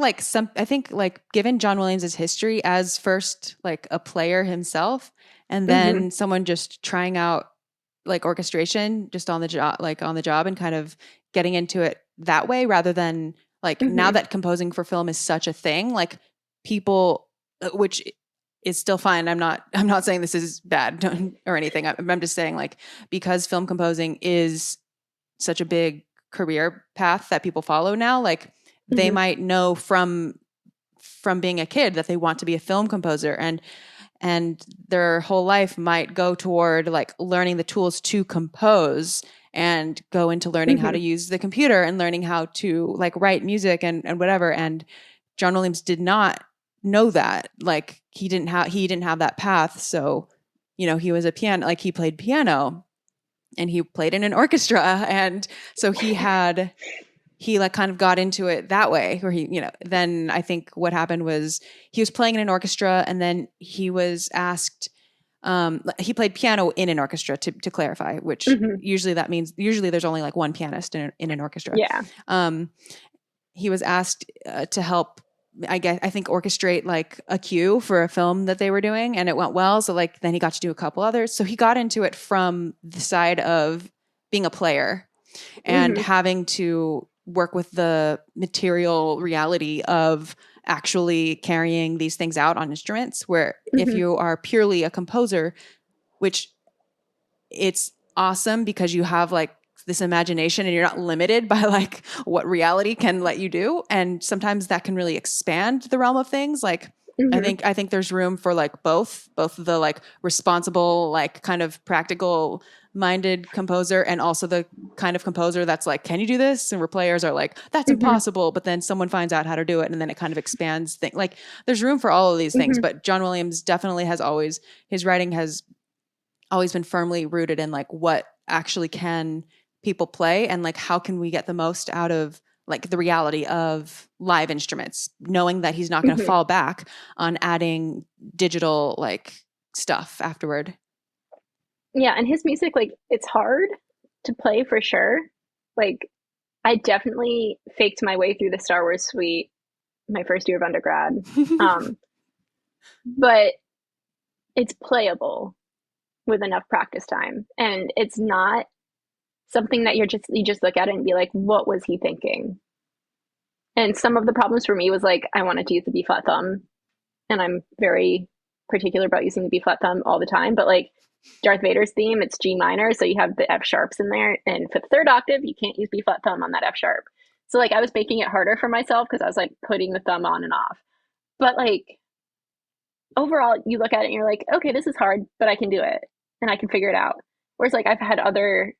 Speaker 1: given John Williams' history as first like a player himself and then someone just trying out like orchestration just on the job and kind of getting into it that way rather than like now that composing for film is such a thing, like people, which is still fine. I'm not saying this is bad or anything. I'm just saying like because film composing is such a big career path that people follow now, like they might know from being a kid that they want to be a film composer and their whole life might go toward like learning the tools to compose and go into learning how to use the computer and learning how to like write music and whatever. And John Williams did not know that. Like he didn't have that path. So, you know, he was a piano, like he played piano and he played in an orchestra. And so he like kind of got into it that way where he, you know, then I think what happened was he was playing in an orchestra and then he was asked, he played piano in an orchestra to clarify, which usually there's only like one pianist in an orchestra.
Speaker 2: Yeah.
Speaker 1: He was asked to help, I think orchestrate like a cue for a film that they were doing and it went well. So like, then he got to do a couple others. So he got into it from the side of being a player and having to work with the material reality of actually carrying these things out on instruments where if you are purely a composer, which it's awesome because you have like this imagination and you're not limited by like what reality can let you do. And sometimes that can really expand the realm of things. Like I think there's room for like both the like responsible, like kind of practical minded composer and also the kind of composer that's like, can you do this? And where players are like, that's impossible. But then someone finds out how to do it. And then it kind of expands things. Like there's room for all of these things, but John Williams definitely his writing has always been firmly rooted in like what actually can people play, and like how can we get the most out of like the reality of live instruments, knowing that he's not going to fall back on adding digital like stuff afterward.
Speaker 2: Yeah, and his music, like, it's hard to play for sure. Like, I definitely faked my way through the Star Wars suite my first year of undergrad. But it's playable with enough practice time. And it's not something that you just look at it and be like, what was he thinking? And some of the problems for me was like, I wanted to use the B flat thumb, and I'm very particular about using the B flat thumb all the time. But like Darth Vader's theme, it's G minor, so you have the F sharps in there, and for the third octave, you can't use B flat thumb on that F sharp. So like I was making it harder for myself because I was like putting the thumb on and off. But like overall, you look at it and you're like, okay, this is hard, but I can do it and I can figure it out. Whereas like I've had other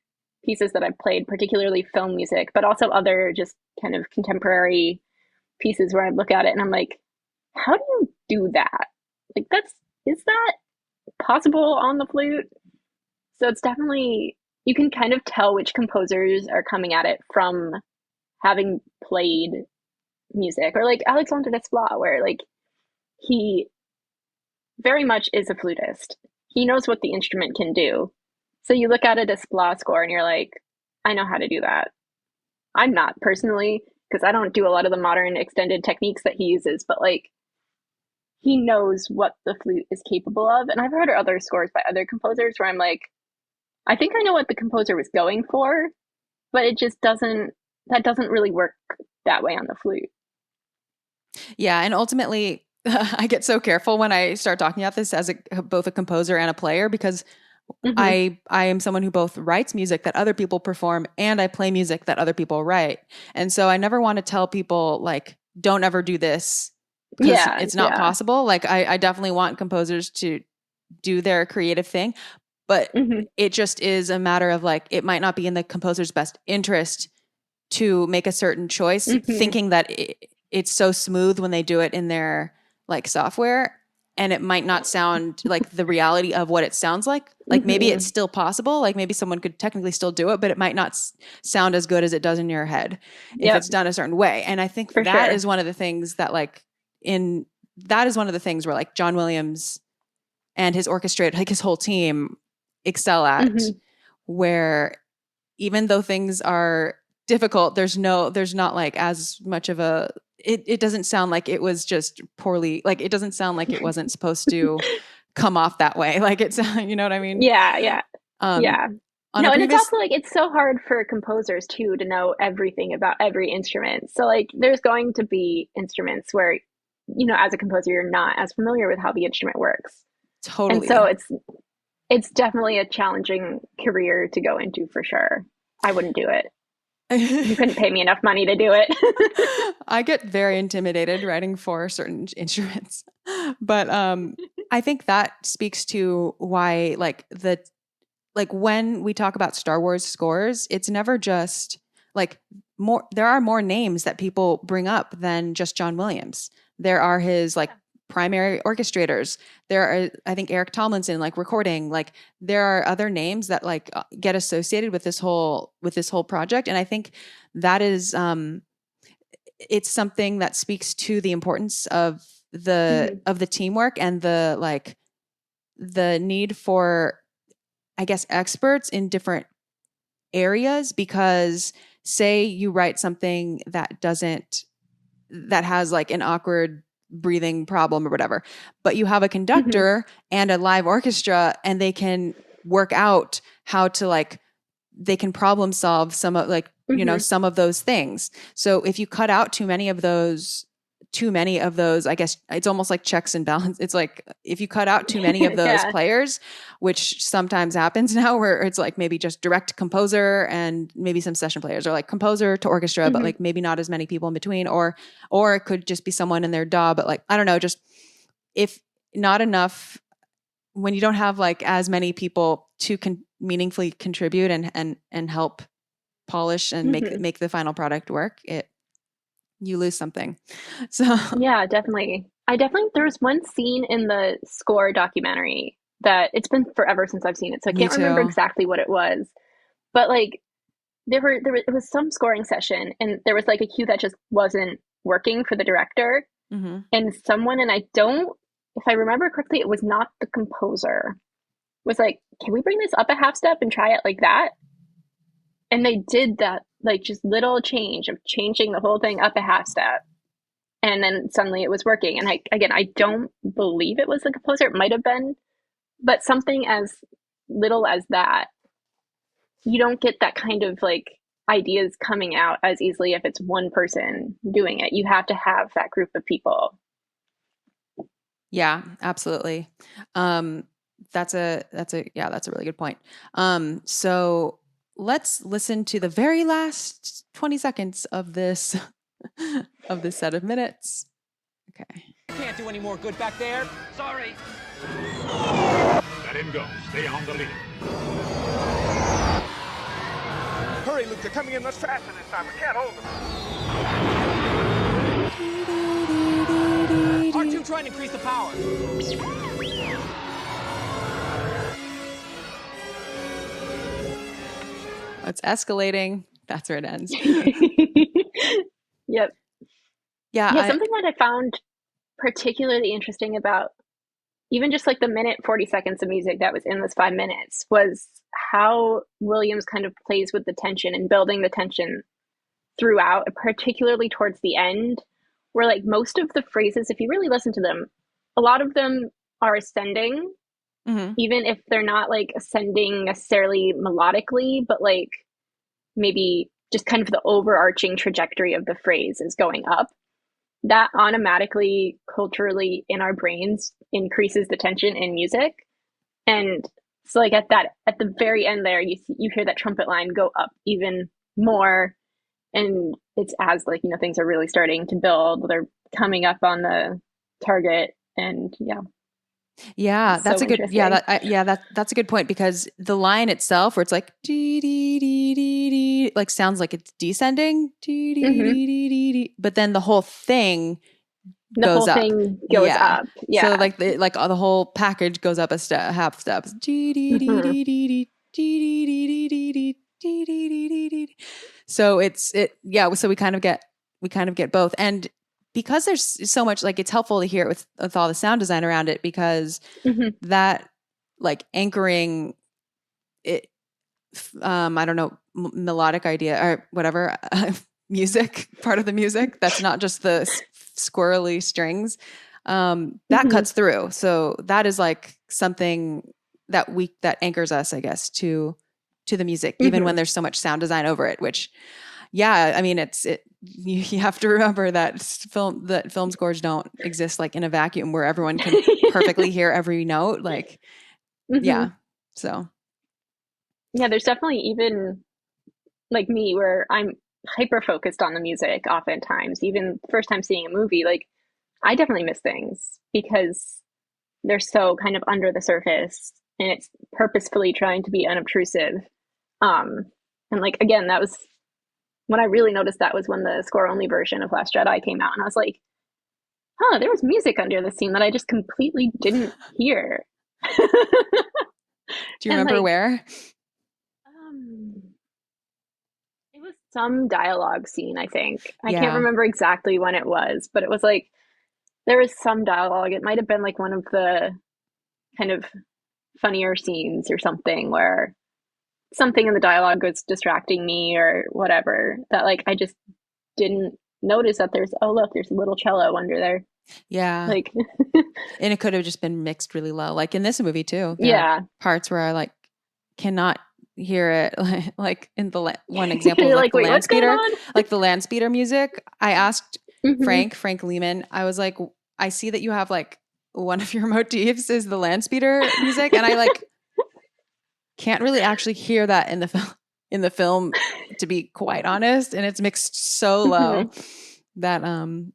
Speaker 2: pieces that I've played, particularly film music, but also other just kind of contemporary pieces where I look at it and I'm like, how do you do that? Like is that possible on the flute? So it's definitely, you can kind of tell which composers are coming at it from having played music, or like Alexandre Desplat, where like he very much is a flutist. He knows what the instrument can do. So you look at a Desplat score and you're like, I know how to do that. I'm not personally, because I don't do a lot of the modern extended techniques that he uses, but like he knows what the flute is capable of. And I've heard other scores by other composers where I'm like, I think I know what the composer was going for, but it just doesn't really work that way on the flute.
Speaker 1: Yeah, and ultimately I get so careful when I start talking about this as both a composer and a player, because I am someone who both writes music that other people perform and I play music that other people write. And so I never want to tell people like, don't ever do this because it's not possible. Like I definitely want composers to do their creative thing, but it just is a matter of like, it might not be in the composer's best interest to make a certain choice, thinking that it's so smooth when they do it in their like software, and it might not sound like the reality of what it sounds like. Like maybe it's still possible. Like maybe someone could technically still do it, but it might not sound as good as it does in your head if it's done a certain way. And I think that is one of the things that like that is one of the things where like John Williams and his orchestrate, like his whole team excel at, where even though things are difficult, there's not like as much of a, it doesn't sound like it was just poorly, like it doesn't sound like it wasn't supposed to come off that way. Like it's, you know what I mean?
Speaker 2: Yeah. No, and it's also like, it's so hard for composers too to know everything about every instrument. So like there's going to be instruments where, you know, as a composer, you're not as familiar with how the instrument works.
Speaker 1: Totally.
Speaker 2: And so it's definitely a challenging career to go into for sure. I wouldn't do it. You couldn't pay me enough money to do it.
Speaker 1: I get very intimidated writing for certain instruments, but I think that speaks to why like when we talk about Star Wars scores, it's never just like there are more names that people bring up than just John Williams. There are his like primary orchestrators. There are, I think, Eric Tomlinson, like recording, like there are other names that like get associated with this whole project. And I think that is, it's something that speaks to the importance of the teamwork and the need for, I guess, experts in different areas, because say you write something that has like an awkward breathing problem or whatever, but you have a conductor and a live orchestra, and they can work out how to like, they can problem solve some of like, you know, some of those things. So if you cut out too many of those, I guess it's almost like checks and balance. It's like if you cut out too many of those players, which sometimes happens now, where it's like maybe just direct composer and maybe some session players, or like composer to orchestra, but like maybe not as many people in between, or it could just be someone in their DAW, but like, I don't know, just if not enough, when you don't have like as many people to meaningfully contribute and help polish and make the final product work, you lose something. So
Speaker 2: yeah, definitely. There was one scene in the score documentary that it's been forever since I've seen it, so I can't remember exactly what it was. But like it was some scoring session, and there was like a cue that just wasn't working for the director,
Speaker 1: Mm-hmm.
Speaker 2: and someone, and I don't, if I remember correctly, it was not the composer, was like, can we bring this up a half step and try it like that? And they did that, like just little change of changing the whole thing up a half step, and then suddenly it was working. And I don't believe it was the composer. It might have been, but something as little as that, you don't get that kind of like ideas coming out as easily if it's one person doing it. You have to have that group of people.
Speaker 1: Yeah, absolutely. That's a really good point. So let's listen to the very last 20 seconds of this of this set of minutes. Okay.
Speaker 4: Can't do any more good back there. Sorry.
Speaker 5: Let him go. Stay on the lead.
Speaker 3: Hurry, Luke, they're coming in much faster this time. We can't hold them.
Speaker 4: R2 trying to increase the power.
Speaker 1: It's escalating. That's where it ends.
Speaker 2: Yep.
Speaker 1: Yeah.
Speaker 2: Something that I found particularly interesting about even just like the minute 40 seconds of music that was in this 5 minutes was how Williams kind of plays with the tension and building the tension throughout, particularly towards the end, where like most of the phrases, if you really listen to them, a lot of them are ascending, even if they're not like ascending necessarily melodically, but like maybe just kind of the overarching trajectory of the phrase is going up. That automatically, culturally in our brains increases the tension in music. And so like at the very end there, you hear that trumpet line go up even more. And it's as like, things are really starting to build. They're coming up on the target, and
Speaker 1: yeah, that's
Speaker 2: so
Speaker 1: a good.
Speaker 2: interesting.
Speaker 1: That's a good point, because the line itself, where it's like dee, dee, dee, dee, dee, like sounds like it's descending, dee, dee, dee, dee, dee, dee, but then the whole thing
Speaker 2: The
Speaker 1: goes
Speaker 2: whole
Speaker 1: up.
Speaker 2: thing goes
Speaker 1: Yeah.
Speaker 2: up. Yeah.
Speaker 1: So the whole package goes up half steps. Dee, dee, dee, dee, dee, dee, dee, dee, dee, dee, dee, dee, dee, dee, dee, dee. So so we kind of get both. And because there's so much, like, it's helpful to hear it with all the sound design around it, because that like anchoring it, I don't know, melodic idea or whatever, music, part of the music that's not just the squirrely strings, that cuts through. So that is like something that anchors us, I guess, to the music, even when there's so much sound design over it, which, I mean, you have to remember that film scores don't exist like in a vacuum where everyone can perfectly hear every note. Like, so.
Speaker 2: Yeah, there's definitely, even like me, where I'm hyper focused on the music oftentimes, even first time seeing a movie, like I definitely miss things because they're so kind of under the surface, and it's purposefully trying to be unobtrusive. And like, again, that was when I really noticed, that was when the score only version of Last Jedi came out, and I was like, there was music under the scene that I just completely didn't hear.
Speaker 1: Do you remember where?
Speaker 2: It was some dialogue scene, I think. I can't remember exactly when it was, but it was like there was some dialogue. It might have been like one of the kind of funnier scenes or something, where something in the dialogue was distracting me or whatever, that like I just didn't notice that there's a little cello under there.
Speaker 1: Yeah.
Speaker 2: Like
Speaker 1: and it could have just been mixed really low. Like in this movie too. There are parts where I like cannot hear it, like in the one example, like the land speeder, like the land speeder music. I asked Frank Lehman, I was like, I see that you have like one of your motifs is the land speeder music, and I like can't really actually hear that in the film, to be quite honest, and it's mixed so low that
Speaker 2: and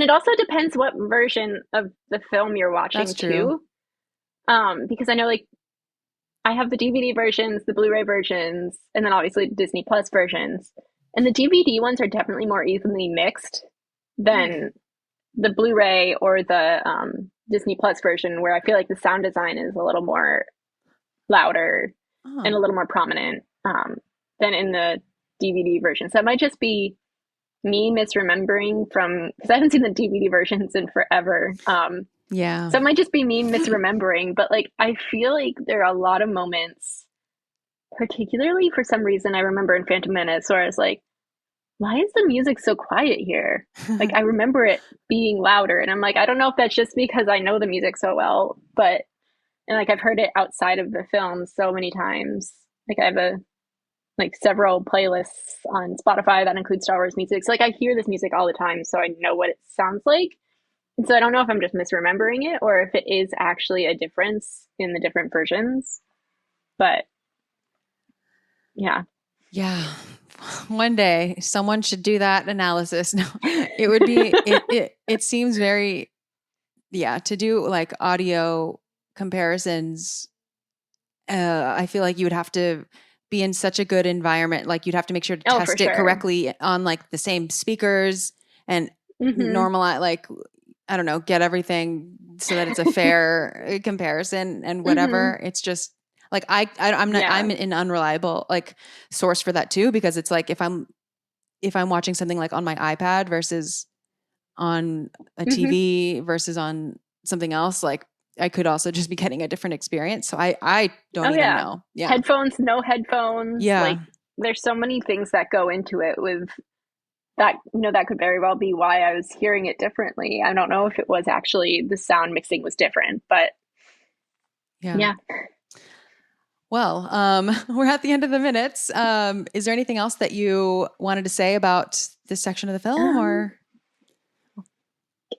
Speaker 2: it also depends what version of the film you're watching. That's true. Too, because I know, like, I have the DVD versions, the Blu-ray versions, and then obviously Disney Plus versions. And the DVD ones are definitely more evenly mixed than the Blu-ray or the Disney Plus version, where I feel like the sound design is a little more louder and a little more prominent. than in the DVD version. So that might just be me misremembering from, because I haven't seen the DVD versions in forever.
Speaker 1: Yeah.
Speaker 2: So it might just be me misremembering, but like I feel like there are a lot of moments, particularly for some reason I remember in Phantom Menace, where I was like, why is the music so quiet here? Like I remember it being louder, and I'm like, I don't know if that's just because I know the music so well, but and like I've heard it outside of the film so many times. Like I have several playlists on Spotify that include Star Wars music. So like I hear this music all the time, so I know what it sounds like. And so I don't know if I'm just misremembering it or if it is actually a difference in the different versions. But yeah.
Speaker 1: Yeah. One day someone should do that analysis. No, it would be, it seems very, to do like audio comparisons. I feel like you would have to be in such a good environment. Like you'd have to make sure to test it correctly on like the same speakers and normalize, like, I don't know, get everything so that it's a fair comparison and whatever. It's just like, I'm an unreliable like source for that too, because it's like, if I'm watching something like on my iPad versus on a TV versus on something else, like I could also just be getting a different experience. So I don't even know. Yeah.
Speaker 2: Headphones, no headphones.
Speaker 1: Yeah.
Speaker 2: Like there's so many things that go into it with that, that could very well be why I was hearing it differently. I don't know if it was actually the sound mixing was different, but yeah.
Speaker 1: Well, we're at the end of the minutes. Is there anything else that you wanted to say about this section of the film or?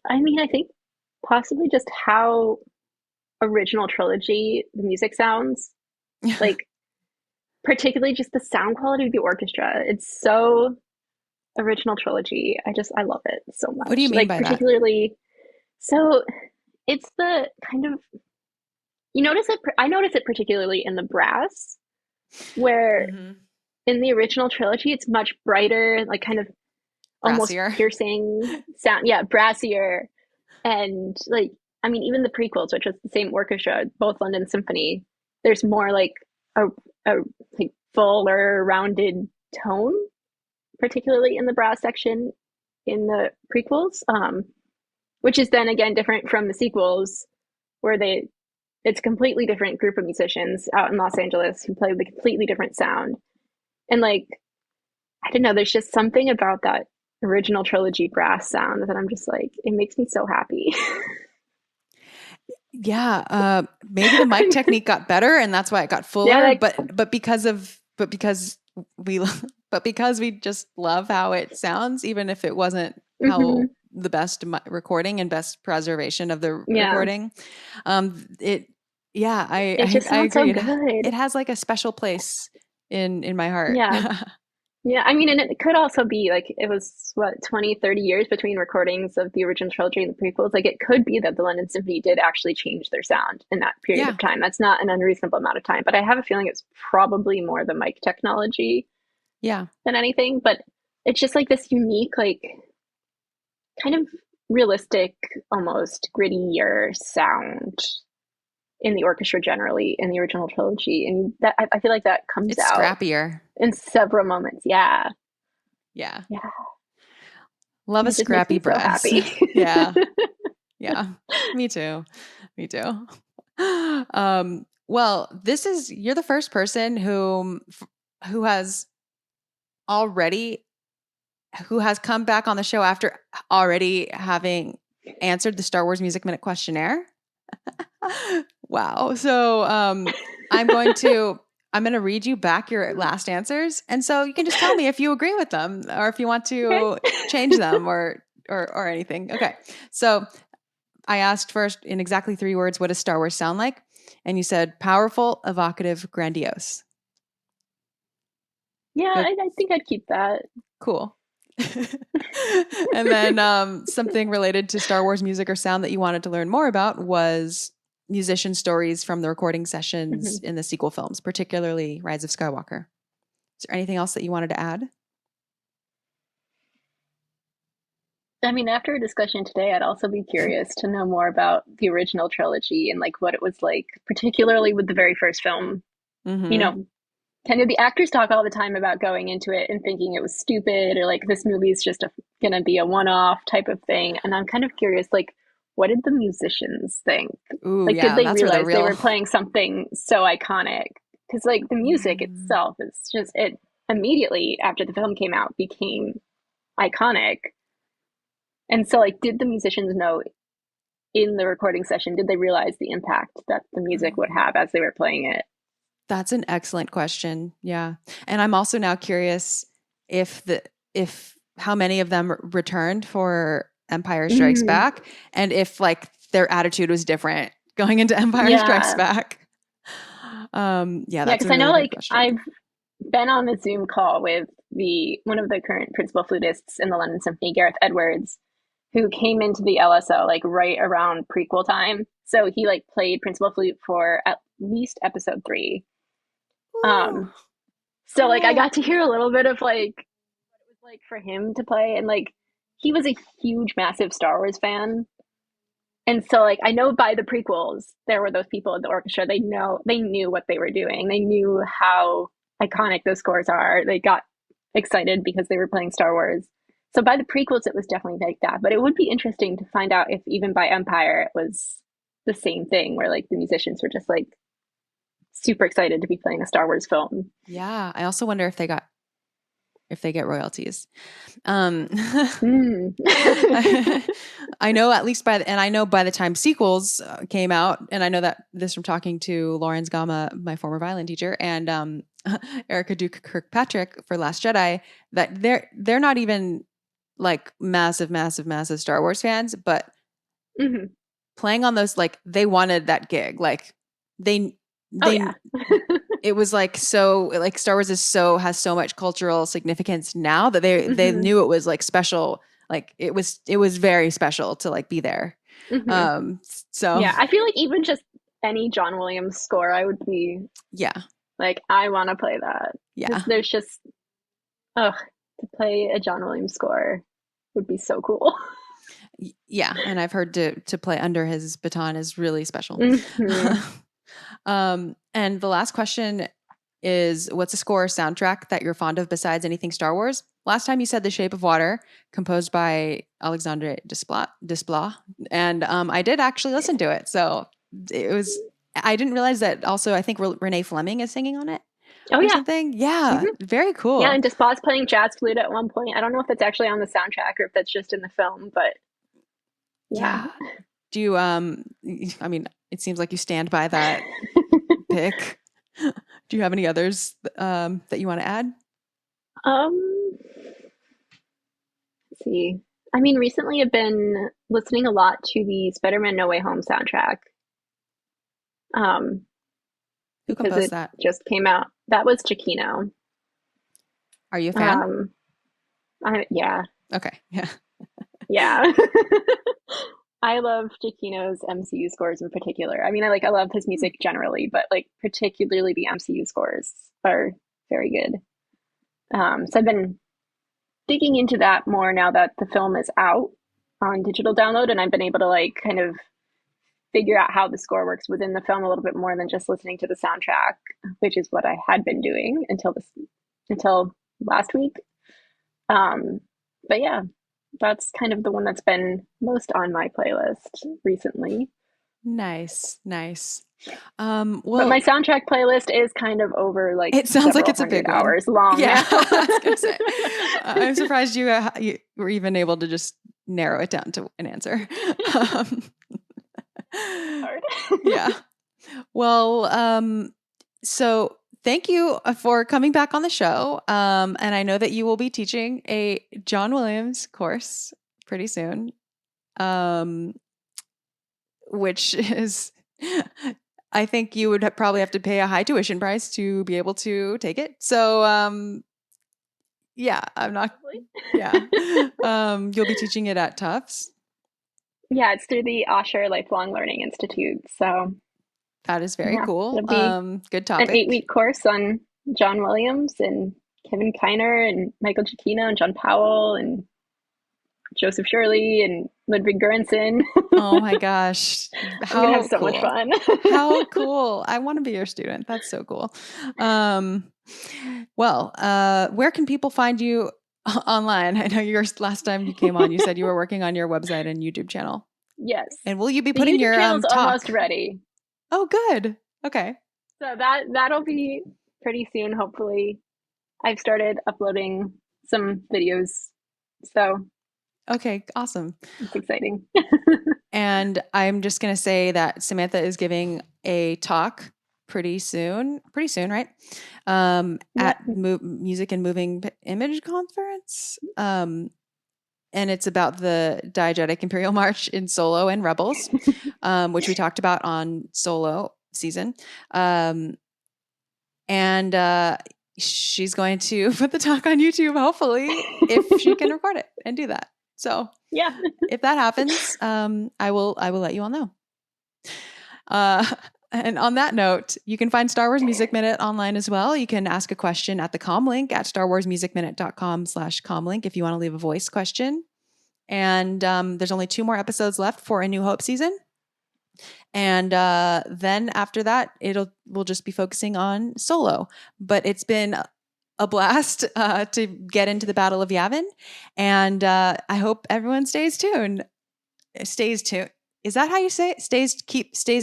Speaker 2: I mean, I think possibly just how original trilogy the music sounds. Like particularly just the sound quality of the orchestra. It's so original trilogy. I love it so much.
Speaker 1: What do you mean by
Speaker 2: particularly, so it's the kind of, I notice it particularly in the brass, where in the original trilogy it's much brighter, like kind of almost
Speaker 1: brassier.
Speaker 2: Piercing sound. Yeah, brassier. And like, I mean, even the prequels, which was the same orchestra, both London Symphony, there's more like a like fuller, rounded tone, particularly in the brass section in the prequels, which is then again different from the sequels, where it's a completely different group of musicians out in Los Angeles who play with a completely different sound. And like, I don't know, there's just something about that original trilogy brass sound that I'm just like, it makes me so happy.
Speaker 1: Yeah, maybe the mic technique got better and that's why it got fuller, but because we just love how it sounds, even if it wasn't how the best recording and best preservation of the recording. I agree.
Speaker 2: So good.
Speaker 1: It has like a special place in my heart.
Speaker 2: Yeah. Yeah, I mean, and it could also be like it was 20, 30 years between recordings of the original trilogy and the prequels. Like it could be that the London Symphony did actually change their sound in that period of time. That's not an unreasonable amount of time, but I have a feeling it's probably more the mic technology than anything. But it's just like this unique, like kind of realistic, almost grittier sound in the orchestra generally in the original trilogy, and that I feel like that comes out
Speaker 1: scrappier
Speaker 2: in several moments. Yeah.
Speaker 1: Love a scrappy brass.
Speaker 2: So
Speaker 1: Yeah me too well, you're the first person who has come back on the show after already having answered the Star Wars Music Minute Questionnaire. Wow. So I'm going to read you back your last answers, and so you can just tell me if you agree with them or if you want to change them or anything. Okay. So I asked first in exactly 3 words, what does Star Wars sound like? And you said powerful, evocative, grandiose.
Speaker 2: Yeah, I think I'd keep that.
Speaker 1: Cool. And then something related to Star Wars music or sound that you wanted to learn more about was musician stories from the recording sessions in the sequel films, particularly Rise of Skywalker. Is there anything else that you wanted to add?
Speaker 2: I mean, after a discussion today, I'd also be curious to know more about the original trilogy and like what it was like, particularly with the very first film. kind of the actors talk all the time about going into it and thinking it was stupid or like this movie's just gonna be a one-off type of thing. And I'm kind of curious, like, what did the musicians think?
Speaker 1: Ooh,
Speaker 2: Like, did
Speaker 1: yeah,
Speaker 2: they
Speaker 1: that's where the
Speaker 2: realize they
Speaker 1: real.
Speaker 2: were playing something so iconic? Because like the music
Speaker 1: Mm.
Speaker 2: itself is just it immediately after the film came out became iconic. And so like did the musicians know in the recording session, did they realize the impact that the music would have as they were playing it?
Speaker 1: That's an excellent question. Yeah. And I'm also now curious if how many of them returned for Empire Strikes
Speaker 2: Mm,
Speaker 1: Back, and if like their attitude was different going into Empire Strikes
Speaker 2: yeah.
Speaker 1: Back. Yeah,
Speaker 2: Yeah,
Speaker 1: that's
Speaker 2: because
Speaker 1: a
Speaker 2: I know
Speaker 1: really good
Speaker 2: like
Speaker 1: question.
Speaker 2: I've been on a Zoom call with the one of the current principal flutists in the London Symphony, Gareth Edwards, who came into the LSO like right around prequel time. So he like played principal flute for at least episode 3.
Speaker 1: Ooh,
Speaker 2: Um, so like I
Speaker 1: cool.
Speaker 2: got to hear a little bit of like what it was like for him to play, and like he was a huge, massive Star Wars fan. And so like I know by the prequels there were those people in the orchestra. They knew what they were doing. They knew how iconic those scores are. They got excited because they were playing Star Wars. So by the prequels it was definitely like that. But it would be interesting to find out if even by Empire it was the same thing where like the musicians were just like super excited to be playing a Star Wars film.
Speaker 1: Yeah. I also wonder if they get royalties.
Speaker 2: Mm.
Speaker 1: I know at least and I know by the time sequels came out, and I know that this from talking to Lawrence Gama, my former violin teacher, and Erica Duke Kirkpatrick for Last Jedi, that they're not even like massive Star Wars fans, but
Speaker 2: Mhm.
Speaker 1: playing on those, like they wanted that gig, like they
Speaker 2: Oh yeah.
Speaker 1: it was like so like Star Wars has so much cultural significance now that they
Speaker 2: Mhm.
Speaker 1: knew it was like special. Like it was very special to like be there.
Speaker 2: Mhm.
Speaker 1: So
Speaker 2: Yeah, I feel like even just any John Williams score, I would be
Speaker 1: yeah,
Speaker 2: like, I want to play that.
Speaker 1: yeah,
Speaker 2: Because there's just, ugh, to play a John Williams score would be so cool.
Speaker 1: yeah. And I've heard to play under his baton is really special.
Speaker 2: Mhm.
Speaker 1: And the last question is, what's a score or soundtrack that you're fond of besides anything Star Wars? Last time you said The Shape of Water, composed by Alexandre Desplat. And I did actually listen to it. So it was, I didn't realize that also, I think Renee Fleming is singing on it
Speaker 2: Oh
Speaker 1: or
Speaker 2: yeah.
Speaker 1: something. Yeah,
Speaker 2: Mhm.
Speaker 1: very cool.
Speaker 2: Yeah, and Desplat's playing jazz flute at one point. I don't know if it's actually on the soundtrack or if that's just in the film, but yeah.
Speaker 1: Yeah. Do you, I mean, it seems like you stand by that pick. Do you have any others that you want to add?
Speaker 2: Let's see. I mean, recently I've been listening a lot to the Spider-Man No Way Home soundtrack. Um,
Speaker 1: Who
Speaker 2: because
Speaker 1: composed
Speaker 2: it
Speaker 1: that?
Speaker 2: just came out. That was Chiquino.
Speaker 1: Are you a fan?
Speaker 2: Yeah,
Speaker 1: Okay. Yeah.
Speaker 2: yeah. I love Giacchino's MCU scores in particular. I mean, I love his music generally, but like particularly the MCU scores are very good. So I've been digging into that more now that the film is out on digital download, and I've been able to like kind of figure out how the score works within the film a little bit more than just listening to the soundtrack, which is what I had been doing until last week. But yeah, that's kind of the one that's been most on my playlist recently.
Speaker 1: Nice.
Speaker 2: But
Speaker 1: Well,
Speaker 2: my soundtrack playlist is kind of over like
Speaker 1: it sounds like
Speaker 2: several
Speaker 1: it's a
Speaker 2: hundred
Speaker 1: big one.
Speaker 2: hours long
Speaker 1: Yeah,
Speaker 2: now.
Speaker 1: I was gonna say. I'm surprised you were even able to just narrow it down to an answer. Um,
Speaker 2: Hard.
Speaker 1: yeah. Well, so thank you for coming back on the show. And I know that you will be teaching a John Williams course pretty soon. Which is, I think you would probably have to pay a high tuition price to be able to take it. So, yeah, I'm not, yeah. You'll be teaching it at Tufts.
Speaker 2: Yeah, it's through the Osher Lifelong Learning Institute. So
Speaker 1: That is very
Speaker 2: yeah,
Speaker 1: cool.
Speaker 2: it'll be
Speaker 1: Good
Speaker 2: an
Speaker 1: topic.
Speaker 2: 8-week course on John Williams and Kevin Kiner and Michael Giacchino and John Powell and Joseph Shirley and Ludwig Göransson.
Speaker 1: Oh my gosh.
Speaker 2: I'm gonna have so much fun.
Speaker 1: How cool. I want to be your student. That's so cool. Well, where can people find you online? I know last time you came on, you said you were working on your website and YouTube channel.
Speaker 2: Yes.
Speaker 1: And will you be
Speaker 2: The
Speaker 1: putting
Speaker 2: YouTube
Speaker 1: your
Speaker 2: channel's
Speaker 1: talk?
Speaker 2: almost ready.
Speaker 1: Oh, good. Okay.
Speaker 2: So that'll be pretty soon, hopefully. I've started uploading some videos, so
Speaker 1: Okay, awesome.
Speaker 2: it's exciting.
Speaker 1: And I'm just going to say that Samantha is giving a talk pretty soon, right? At Music and Moving Image Conference. And it's about the Diegetic Imperial March in Solo and Rebels, which we talked about on Solo season. And she's going to put the talk on YouTube, hopefully, if she can record it and do that. So
Speaker 2: yeah,
Speaker 1: if that happens, I will let you all know. And on that note, you can find Star Wars Music Minute online as well. You can ask a question at the comm link at starwarsmusicminute.com/comlink if you want to leave a voice question. And there's only 2 more episodes left for A New Hope season. And then after that, we'll just be focusing on Solo. But it's been a blast to get into the Battle of Yavin. And I hope everyone stays tuned. Stays tuned. Is that how you say it? Stays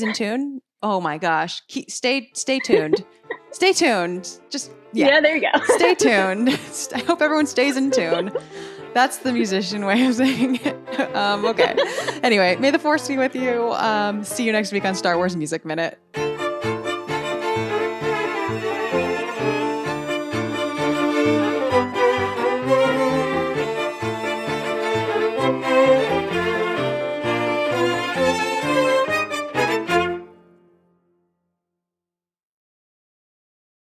Speaker 1: in tune? Oh my gosh. Stay tuned. Stay tuned. Just,
Speaker 2: yeah, there you go.
Speaker 1: Stay tuned. I hope everyone stays in tune. That's the musician way of saying it. Okay. Anyway, may the force be with you. See you next week on Star Wars Music Minute.